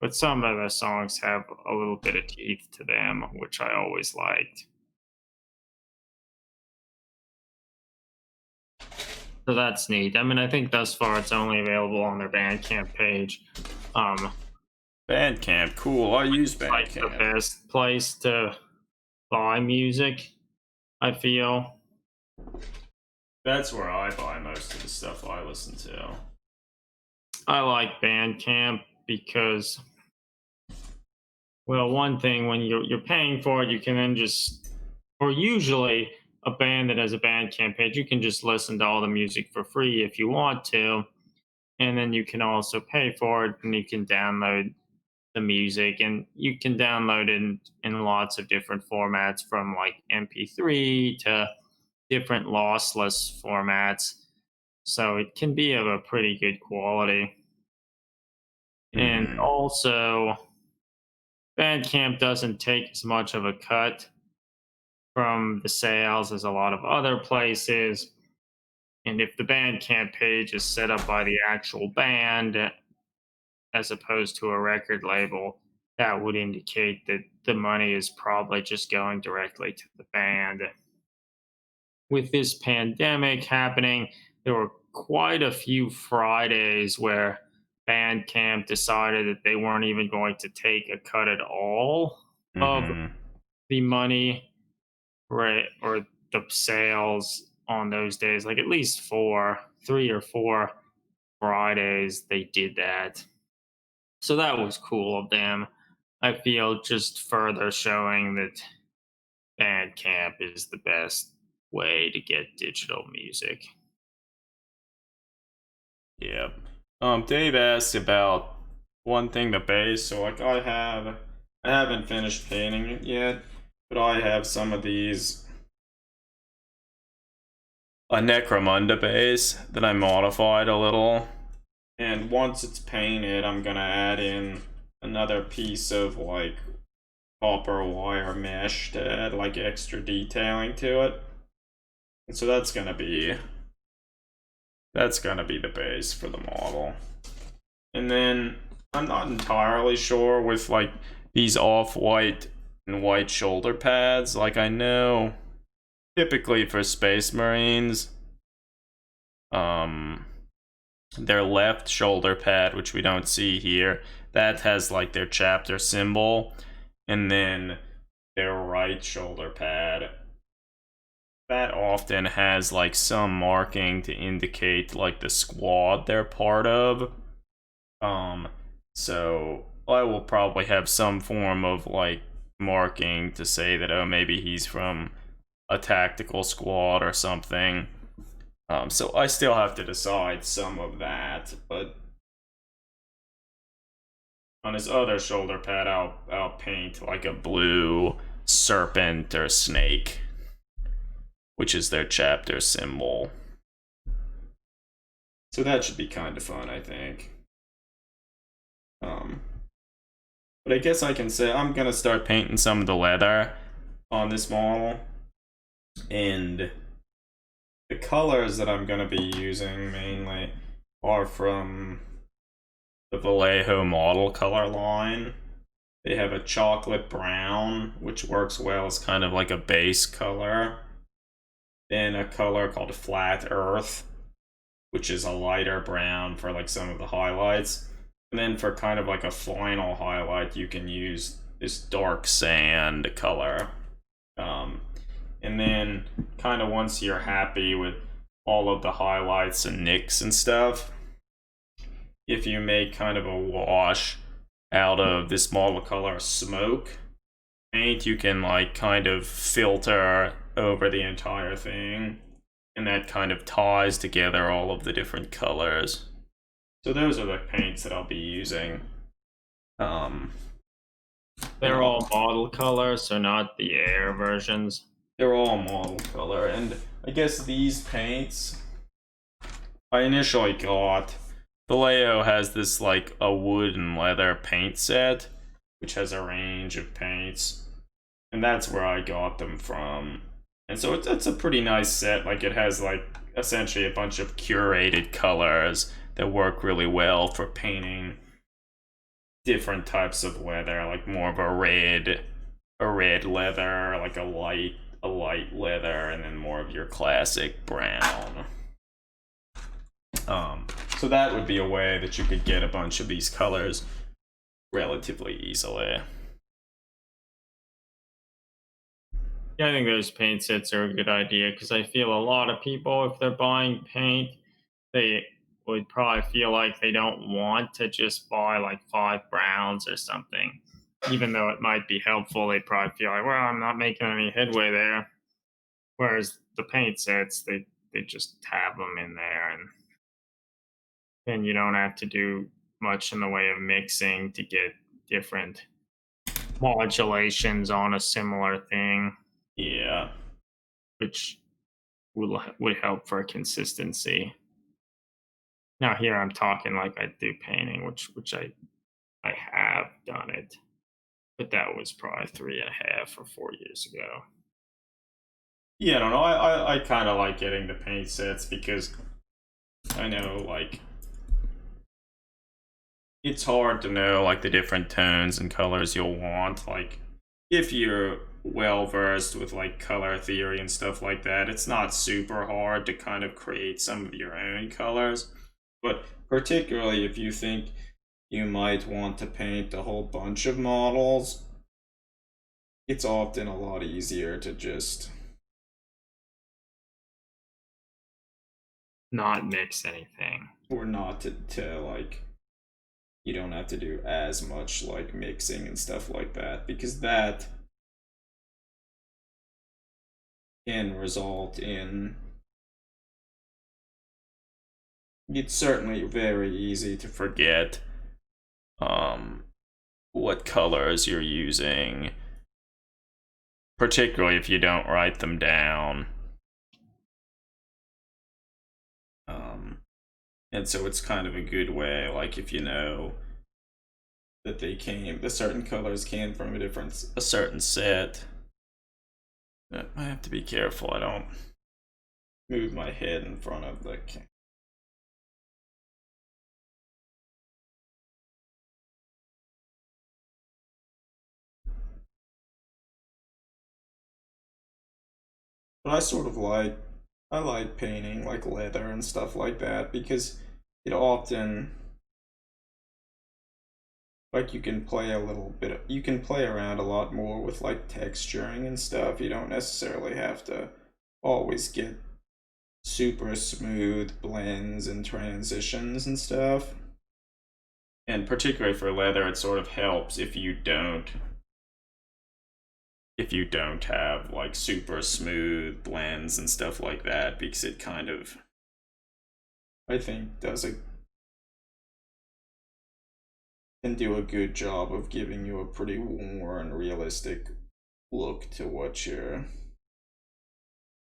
But some of the songs have a little bit of teeth to them, which I always liked. So that's neat. I mean, I think thus far it's only available on their Bandcamp page. Um, Bandcamp, cool. I use like the Bandcamp. best place to buy music, I feel. That's where I buy most of the stuff I listen to. I like Bandcamp because, well, one thing when you're paying for it, you can then just, or usually a band that has a Bandcamp page, you can just listen to all the music for free if you want to, and then you can also pay for it, and you can download the music, and you can download it in lots of different formats, from like MP3 to different lossless formats. So it can be of a pretty good quality. And Hmm. also, Bandcamp doesn't take as much of a cut from the sales as a lot of other places. And if the Bandcamp page is set up by the actual band as opposed to a record label, that would indicate that the money is probably just going directly to the band. With this pandemic happening, there were quite a few Fridays where Bandcamp decided that they weren't even going to take a cut at all of Mm-hmm. the money, right, or the sales on those days. Like at least 3 or 4 Fridays they did that. So that was cool of them. I feel just further showing that Bandcamp is the best way to get digital music. Yep. Dave asked about one thing, the base. So like I haven't finished painting it yet, but I have some of these a Necromunda base that I modified a little. And once it's painted, I'm gonna add in another piece of like copper wire mesh to add like extra detailing to it. And so that's gonna be the base for the model. And then I'm not entirely sure with like these off-white and white shoulder pads. Like I know typically for Space Marines, their left shoulder pad, which we don't see here, that has like their chapter symbol, and then their right shoulder pad that often has like some marking to indicate like the squad they're part of. So I will probably have some form of like marking to say that, oh, maybe he's from a tactical squad or something. So I still have to decide some of that, but on his other shoulder pad, I'll paint like a blue serpent or snake, which is their chapter symbol. So that should be kind of fun, I think. But I guess I can say I'm gonna start painting some of the leather on this model, and the colors that I'm gonna be using mainly are from the Vallejo model color line. They have a chocolate brown, which works well as kind of like a base color. Then a color called Flat Earth, which is a lighter brown for like some of the highlights. And then for kind of like a final highlight, you can use this dark sand color. And then kind of once you're happy with all of the highlights and nicks and stuff, if you make kind of a wash out of this model color smoke paint, you can like kind of filter over the entire thing, and that kind of ties together all of the different colors. So those are the paints that I'll be using. They're all model colors, so not the air versions. They're all model color, and I guess these paints I initially got. Vallejo has this like a wood and leather paint set, which has a range of paints, and that's where I got them from. And so it's a pretty nice set. Like it has like essentially a bunch of curated colors that work really well for painting different types of leather, like more of a red leather, like a light leather, and then more of your classic brown. So that would be a way that you could get a bunch of these colors relatively easily. Yeah, I think those paint sets are a good idea because I feel a lot of people, if they're buying paint, they would probably feel like they don't want to just buy like 5 browns or something. Even though it might be helpful, they probably feel like, well, I'm not making any headway there. Whereas the paint sets, they just have them in there, and then you don't have to do much in the way of mixing to get different modulations on a similar thing, Yeah. which would help for consistency. Now here I'm talking like I do painting, which I have done it, but that was probably 3.5 or 4 years ago. Yeah, I don't know. I kind of like getting the paint sets because I know like it's hard to know like the different tones and colors you'll want. Like if you're well versed with like color theory and stuff like that, it's not super hard to kind of create some of your own colors. But particularly if you think you might want to paint a whole bunch of models, it's often a lot easier to just Not mix anything. or not to like you don't have to do as much like mixing and stuff like that, because that can result in it's certainly very easy to forget what colors you're using, particularly if you don't write them down. And so it's kind of a good way, like if you know that the certain colors came from a certain set. I have to be careful I don't move my head in front of the camera. But I like painting like leather and stuff like that because it often like you can play you can play around a lot more with like texturing and stuff. You don't necessarily have to always get super smooth blends and transitions and stuff. And particularly for leather, it sort of helps if you don't have like super smooth blends and stuff like that, because it kind of I think can do a good job of giving you a pretty worn, realistic look to what you're.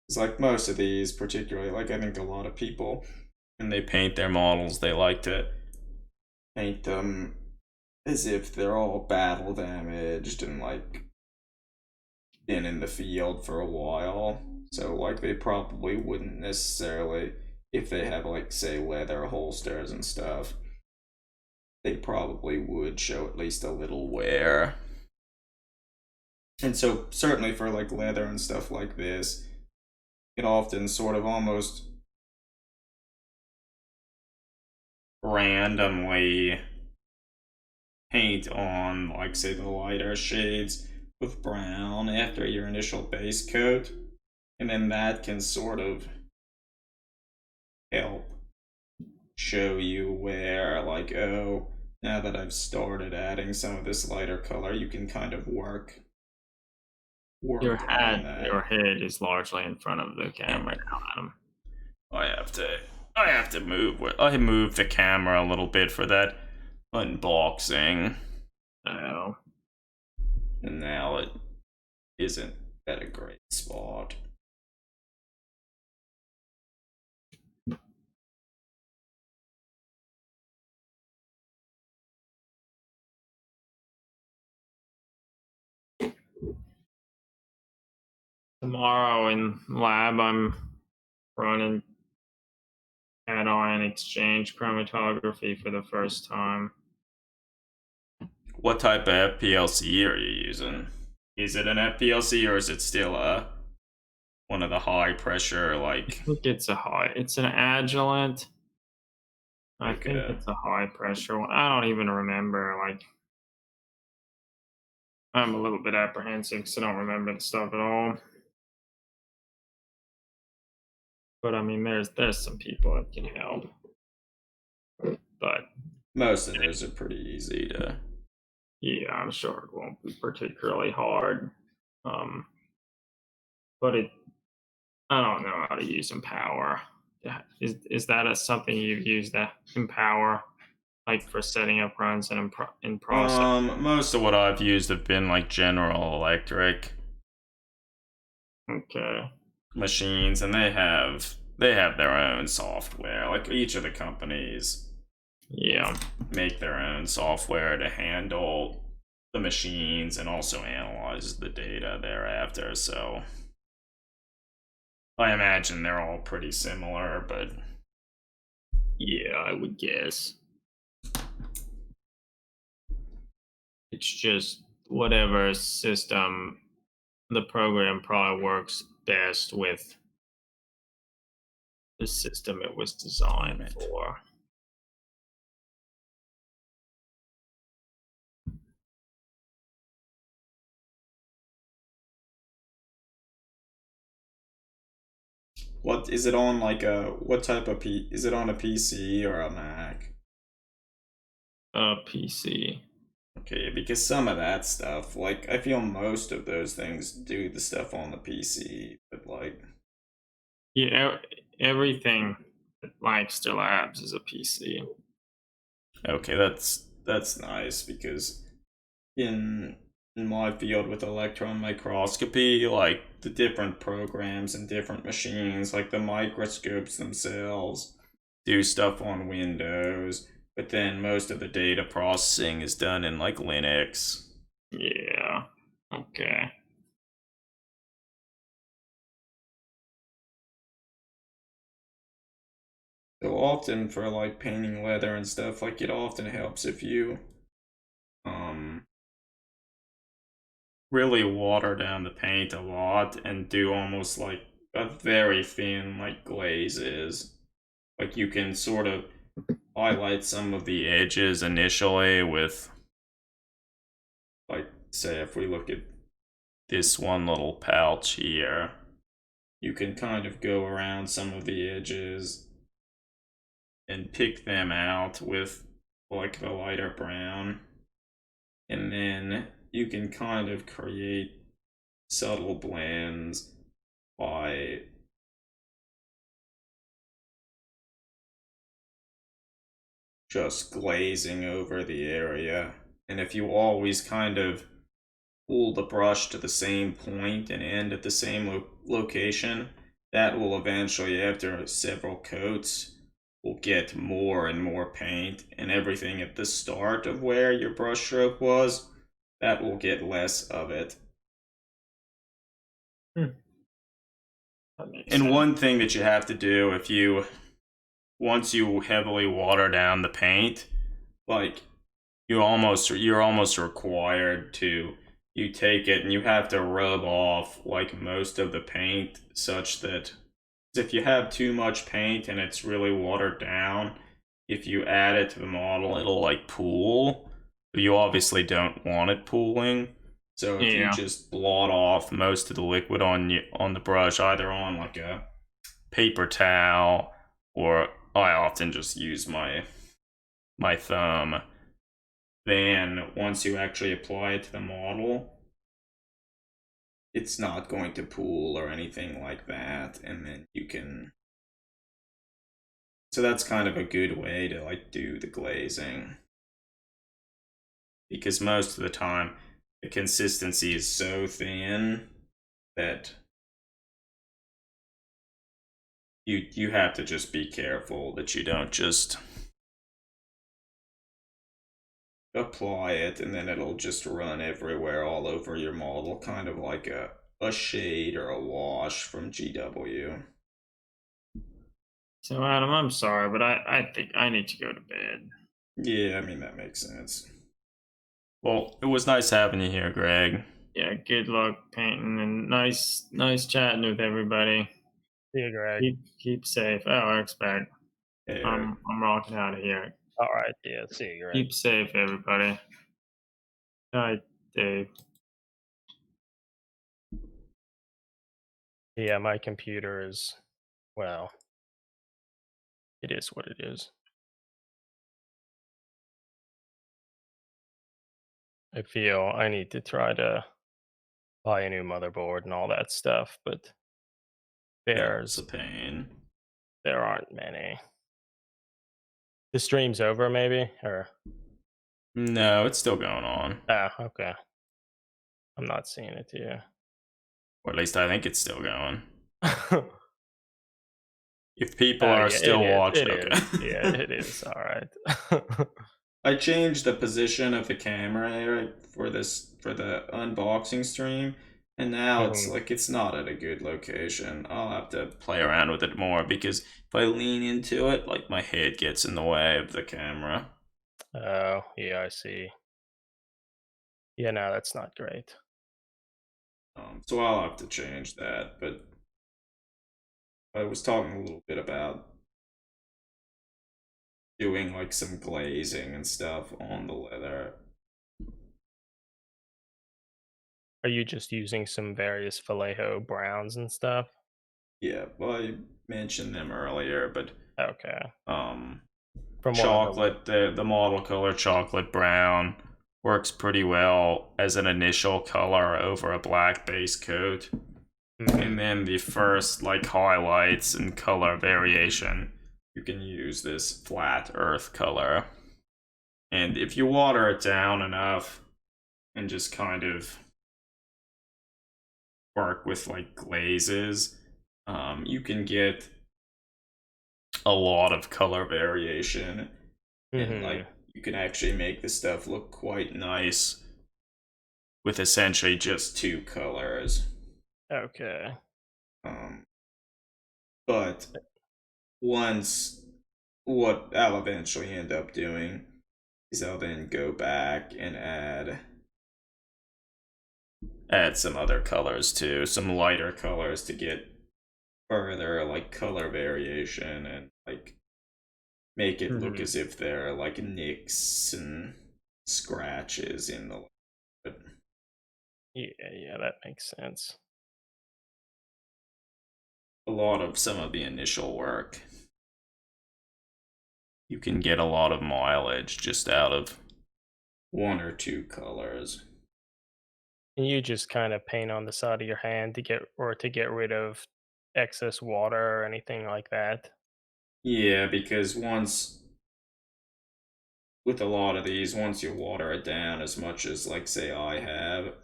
It's like most of these, particularly, like I think a lot of people, when they paint their models, they like to paint them as if they're all battle damaged and like been in the field for a while. So like they probably wouldn't necessarily, if they have like say leather holsters and stuff, they probably would show at least a little wear. And so certainly for like leather and stuff like this, it often sort of almost randomly paint on, like, say, the lighter shades with brown after your initial base coat, and then that can sort of help show you where, like, oh, now that I've started adding some of this lighter color, you can kind of work Your on that. your head is largely in front of the camera now, Adam. I have to move. I moved the camera a little bit for that unboxing, Oh. and now it isn't at a great spot. Tomorrow in lab, I'm running cation exchange chromatography for the first time. What type of FPLC are you using? Is it an FPLC or is it still one of the high pressure, like? I think it's an Agilent. I Like think it's a high pressure one. I don't even remember. Like, I'm a little bit apprehensive because I don't remember the stuff at all. But I mean, there's some people that can help. But most of those are pretty easy to. yeah, I'm sure it won't be particularly hard. But I don't know how to use Empower. Is that something you've used that Empower, like for setting up runs and in process? Most of what I've used have been like General Electric Okay. machines, and they have their own software. Like each of the companies, Yeah. make their own software to handle the machines and also analyze the data thereafter. So I imagine they're all pretty similar, but Yeah, I would guess. It's just whatever system the program probably works best with the system it was designed for. what is it on, like a what type of is it on a PC or a Mac? PC. Okay, because some of that stuff, like I feel most of those things do the stuff on the PC, but like Yeah, everything that Lancaster Labs is a PC. okay, that's nice because in my field with electron microscopy, like the different programs and different machines, like the microscopes themselves, do stuff on Windows, but then most of the data processing is done in like Linux. Yeah. Okay. So often for like painting leather and stuff, like it often helps if you really water down the paint a lot and do almost like a very thin like glazes. Like you can sort of highlight some of the edges initially with, like, say if we look at this one little pouch here, you can kind of go around some of the edges and pick them out with like the lighter brown, and then you can kind of create subtle blends by just glazing over the area. And if you always kind of pull the brush to the same point and end at the same location, that will eventually, after several coats, will get more and more paint, and everything at the start of where your brush stroke was, that will get less of it. And sense. one thing that you have to do if you, once you heavily water down the paint, like you're almost required to, you take it and you have to rub off like most of the paint, such that if you have too much paint and it's really watered down, if you add it to the model, it'll like pool. You obviously don't want it pooling. So if you Yeah. just blot off most of the liquid on the brush, either on like a paper towel, or I often just use my thumb. Then once you actually apply it to the model, it's not going to pool or anything like that, and then you can. So that's kind of a good way to like do the glazing, because most of the time the consistency is so thin that you have to just be careful that you don't just apply it and then it'll just run everywhere all over your model, kind of like a shade or a wash from GW. So Adam, I'm sorry, but I think I need to go to bed. Yeah, I mean, that makes sense. Well, it was nice having you here, Greg. Yeah, good luck painting and nice chatting with everybody. See you, Greg. Keep safe. Oh, expect. Hey, I'm rocking out of here. All right, yeah, see you, Greg. Keep safe, everybody. Night, Dave. Yeah, my computer is, well, it is what it is. I feel I need to try to buy a new motherboard and all that stuff, but that's a pain. there aren't many. The stream's over, maybe, or No, it's still going on. okay. I'm not seeing it here. Or at least I think it's still going. If people are yeah, still watching, it okay. is. Yeah, it is. All right. I changed the position of the camera for the unboxing stream, and now it's like it's not at a good location. I'll have to play around with it more, because if I lean into it, like my head gets in the way of the camera. Oh, yeah, I see. Yeah, no, that's not great. So I'll have to change that, but I was talking a little bit about doing like some glazing and stuff on the leather. Are you just using some various Vallejo browns and stuff? Yeah, well, I mentioned them earlier, but Okay. From chocolate, the model color chocolate brown works pretty well as an initial color over a black base coat. And then the first like highlights and color variation, you can use this flat earth color. And if you water it down enough and just kind of work with like glazes, you can get a lot of color variation, and like you can actually make the stuff look quite nice with essentially just two colors. Okay. But once, what I'll eventually end up doing is I'll then go back and add some other colors too, some lighter colors, to get further like color variation and like make it look as if there are like nicks and scratches in the liquid. Yeah, that makes sense. A lot of some of the initial work, you can get a lot of mileage just out of one or two colors. And you just kind of paint on the side of your hand to get rid of excess water or anything like that. Yeah, because with a lot of these, once you water it down as much as like say I have,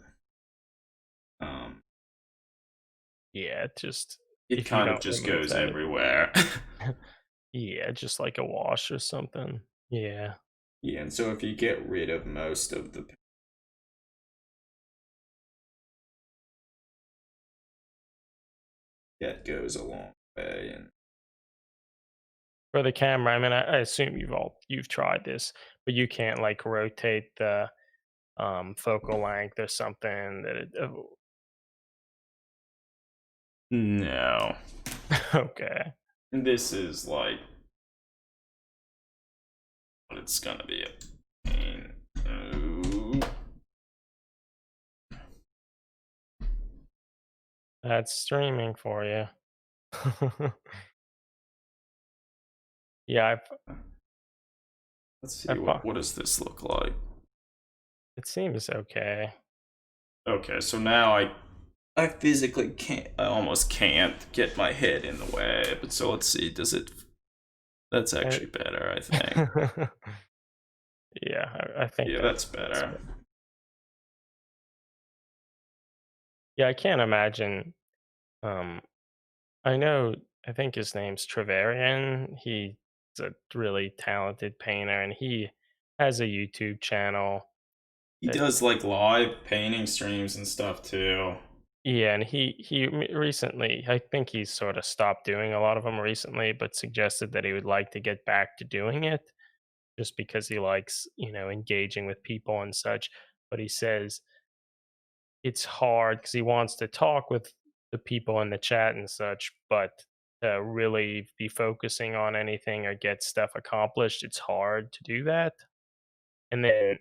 Yeah, it kind of just goes everywhere. Yeah, just like a wash or something. Yeah. Yeah, and so if you get rid of most of the, that goes a long way. And For the camera, I mean, I assume you've tried this, but you can't like rotate the focal length or something that no. Okay. And this is like, but it's gonna be a pain. That's streaming for you. Yeah, Let's see, I fi what does this look like? it seems okay. Okay, so now I physically can't, I almost can't get my head in the way. But so let's see, does it? That's It actually better, I think. Yeah, I think Yeah, that's that's better. good. Yeah, I can't imagine, um I know, I think his name's Trevelyan. He's a really talented painter, and he has a YouTube channel He that, does like live painting streams and stuff too. yeah, and recently, I think he's sort of stopped doing a lot of them recently, but suggested that he would like to get back to doing it just because he likes, engaging with people and such. But he says it's hard because he wants to talk with the people in the chat and such, but to really be focusing on anything or get stuff accomplished, it's hard to do that. And then,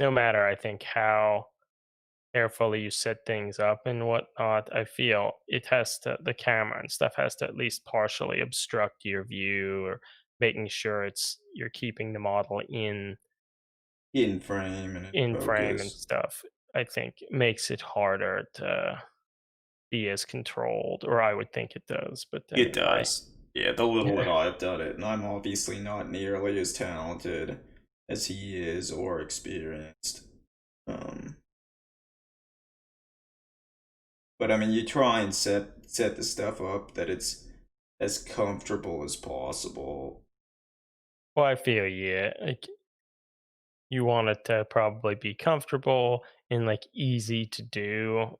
no matter, I think, how carefully you set things up and whatnot, I feel the camera and stuff has to at least partially obstruct your view, or making sure you're keeping the model In frame and in in frame and focus. stuff. I think makes it harder to be as controlled, or I would think it does. But then It again, does. Yeah, the little yeah, that I've done it, and I'm obviously not nearly as talented as he is or experienced. Um, but I mean, you try and set the stuff up that it's as comfortable as possible. well, I feel, yeah, like you want it to probably be comfortable and like easy to do.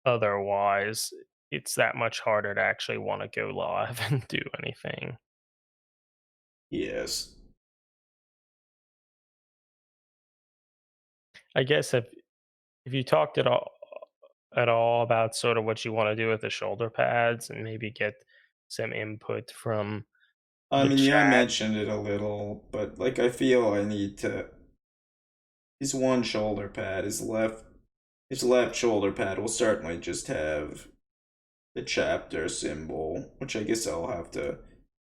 Otherwise, it's that much harder to actually want to go live and do anything. Yes. I guess if you talked at all about sort of what you want to do with the shoulder pads, and maybe get some input from I the mean, yeah, I chat. mentioned it a little, but like I feel I need to. His one shoulder pad, his left shoulder pad will certainly just have the chapter symbol, which I guess I'll have to.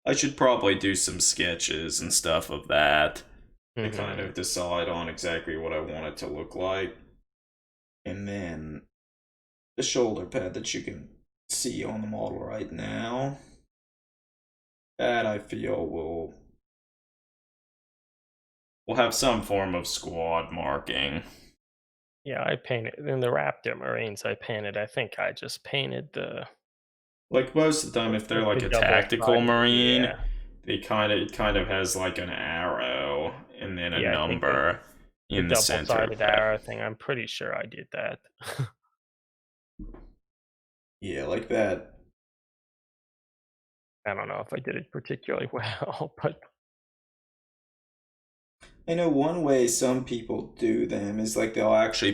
I should probably do some sketches and stuff of that to kind Hmm. of decide on exactly what I want it to look like. And then the shoulder pad that you can see on the model right now, that I feel will have some form of squad marking. Yeah, I painted in the Raptor Marines. I think I just painted Like most of the time, if they're the like a double tactical sided. marine, Yeah, it kind of has like an arrow and then a yeah. I think number the in the double center of sided that. arrow thing. I'm pretty sure I did that. Yeah, like that. I don't know if I did it particularly well, but I know one way some people do them is like they'll actually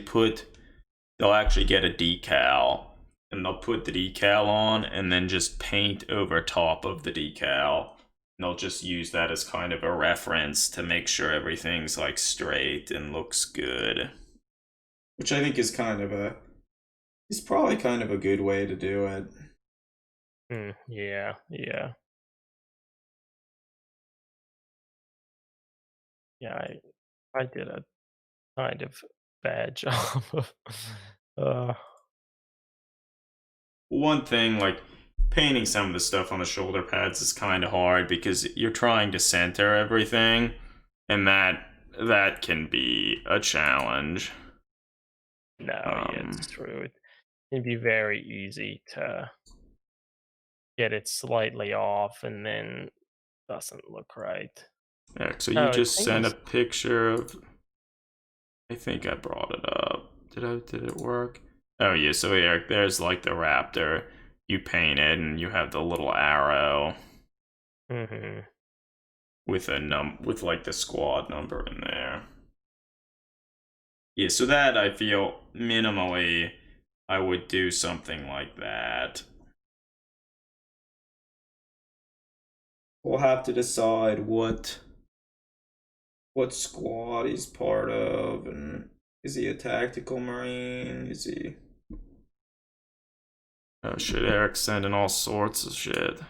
get a decal and they'll put the decal on and then just paint over top of the decal. And they'll just use that as kind of a reference to make sure everything's like straight and looks good. Which I think is probably kind of a good way to do it. yeah, yeah, yeah. I did a kind of bad job of. Uh, One thing, like painting some of the stuff on the shoulder pads is kind of hard because you're trying to center everything, and that can be a challenge. no, yeah, Um, it's true. It'd be very easy to get it slightly off, and then doesn't look right. yeah, so you Oh, it just sent a seems. picture of. I think I brought it up. Did it work? Oh yeah, so Eric, there's like the raptor. You painted, and you have the little arrow Hmm. with with like the squad number in there. Yeah, so that I feel minimally I would do something like that. We'll have to decide what squad he's part of, and is he a tactical marine? Is he Oh shit, Eric's sending all sorts of shit.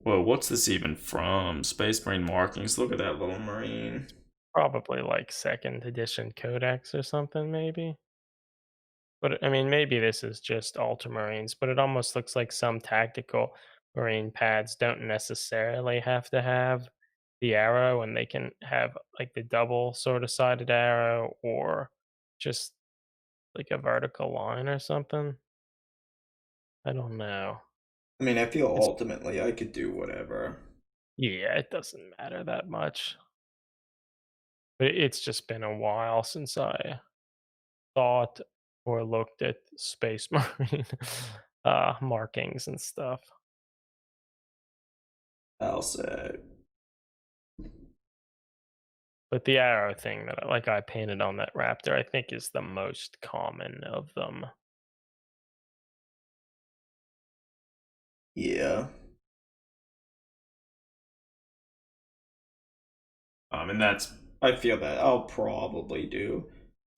Whoa, what's this even from? Space Marine markings. Look at that little marine. Probably like second edition codex or something, maybe. But I mean, maybe this is just ultramarines, but it almost looks like some tactical marine pads don't necessarily have to have the arrow, and they can have like the double sort of sided arrow or just like a vertical line or something. I don't know. I mean, I feel It's ultimately I could do whatever. Yeah, it doesn't matter that much. But it's just been a while since I thought or looked at Space Marine markings and stuff. I'll say. But the arrow thing that I painted on that raptor, I think is the most common of them. Yeah. And that's, I feel that I'll probably do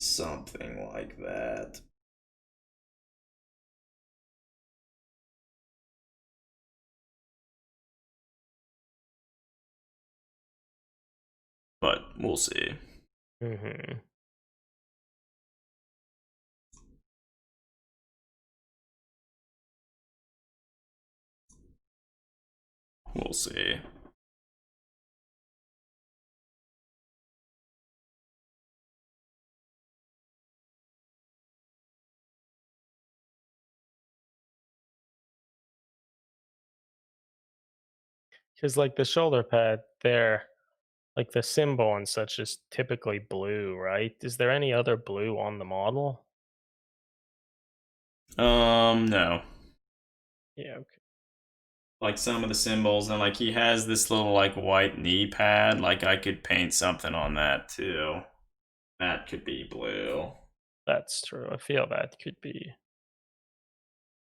something like that. But we'll see. Hmm. We'll see. Because like the shoulder pad there, like the symbol and such is typically blue, right? Is there any other blue on the model? No. Yeah, okay. Like some of the symbols, and like he has this little like white knee pad. Like I could paint something on that too. That could be blue. That's true. I feel that could be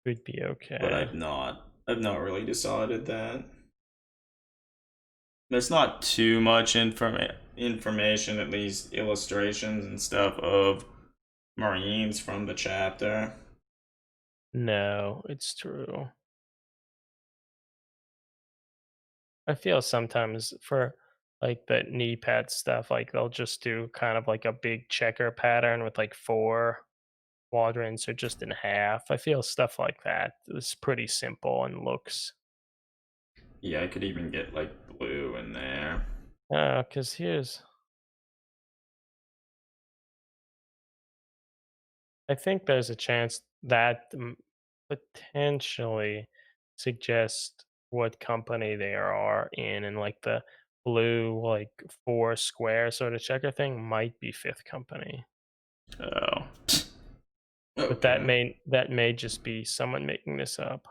But okay. I've not really decided that. There's not too much information, at least illustrations and stuff of Marines from the chapter. No, it's true. I feel sometimes for like the knee pad stuff, like they'll just do kind of like a big checker pattern with like four quadrants or just in half. I feel stuff like that is pretty simple and looks. Yeah, I could even get like blue in there. Because here's, I think there's a chance that potentially suggest what company they are in, and like the blue, like four square sort of checker thing might be Fifth Company. Oh. But Okay. that may just be someone making this up.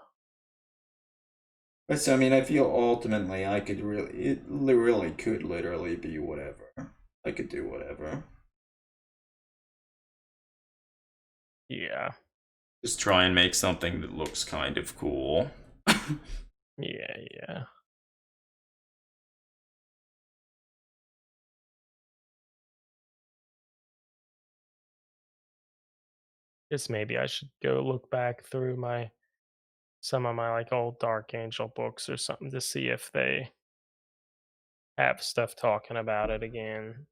But so, I mean, I feel ultimately I could really could literally be whatever. I could do whatever. Yeah. Just try and make something that looks kind of cool. Yeah, yeah. Guess maybe I should go look back through my some of my like old Dark Angel books or something to see if they have stuff talking about it again.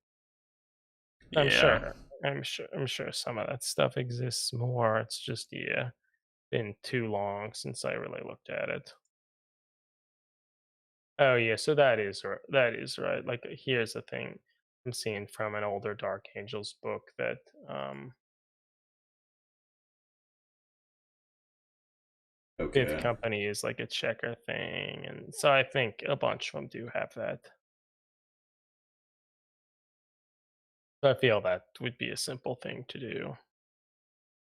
I'm Yeah. sure. I'm sure some of that stuff exists more. It's just yeah, been too long since I really looked at it. Oh yeah, so that is right. Like here's the thing I'm seeing from an older Dark Angels book that Fifth Okay. Company is like a checker thing, and so I think a bunch of them do have that. So I feel that would be a simple thing to do.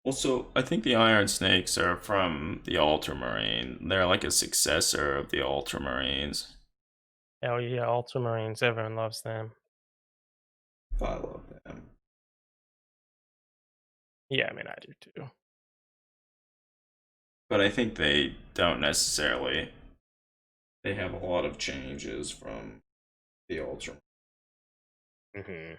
Also, I think the Iron Snakes are from the Ultramarine. They're like a successor of the Ultramarines. Hell yeah, Ultramarines, everyone loves them. I love them. Yeah, I mean I do too. But I think they don't necessarily. They have a lot of changes from the Ultra. Hmm.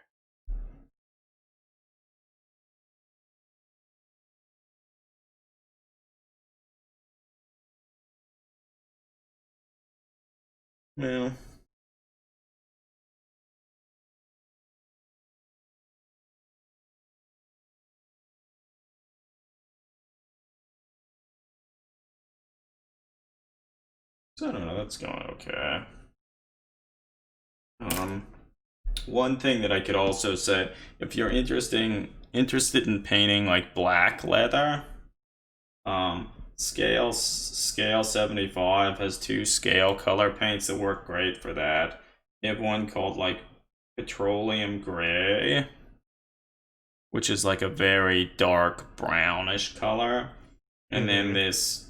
Well, so I don't know. That's going okay. One thing that I could also say, if you're interested in painting like black leather, scale 75 has two scale color paints that work great for that. You have one called like petroleum gray, which is like a very dark brownish color, and then this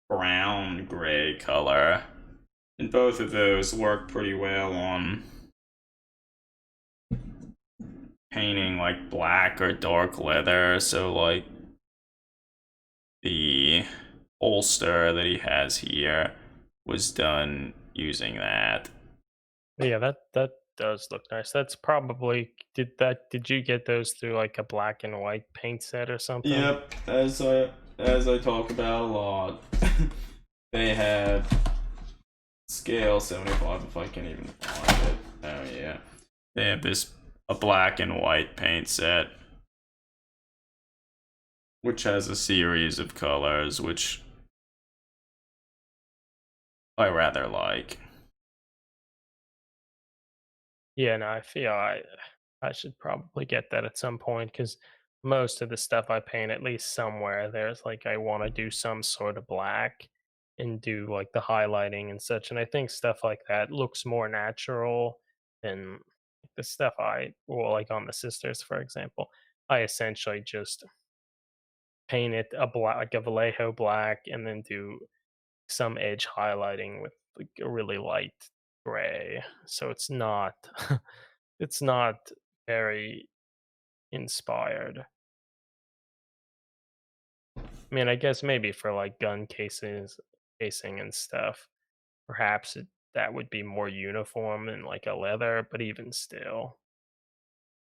brown gray color. And both of those work pretty well on painting like black or dark leather. So like the holster that he has here was done using that. Yeah, that does look nice. That's probably did you get those through like a black and white paint set or something? Yep, as I talk about a lot, they have scale 75 if I can even find it. Oh yeah. They have a black and white paint set, which has a series of colors, which I rather like. Yeah, no, I feel I should probably get that at some point because most of the stuff I paint, at least somewhere, there's like I want to do some sort of black and do like the highlighting and such. And I think stuff like that looks more natural than the stuff well, like on the sisters, for example. I essentially just paint it a black, like a Vallejo black, and then do some edge highlighting with like a really light gray. So it's not it's not very inspired. I mean, I guess maybe for like gun casing and stuff, perhaps that would be more uniform than like a leather, but even still.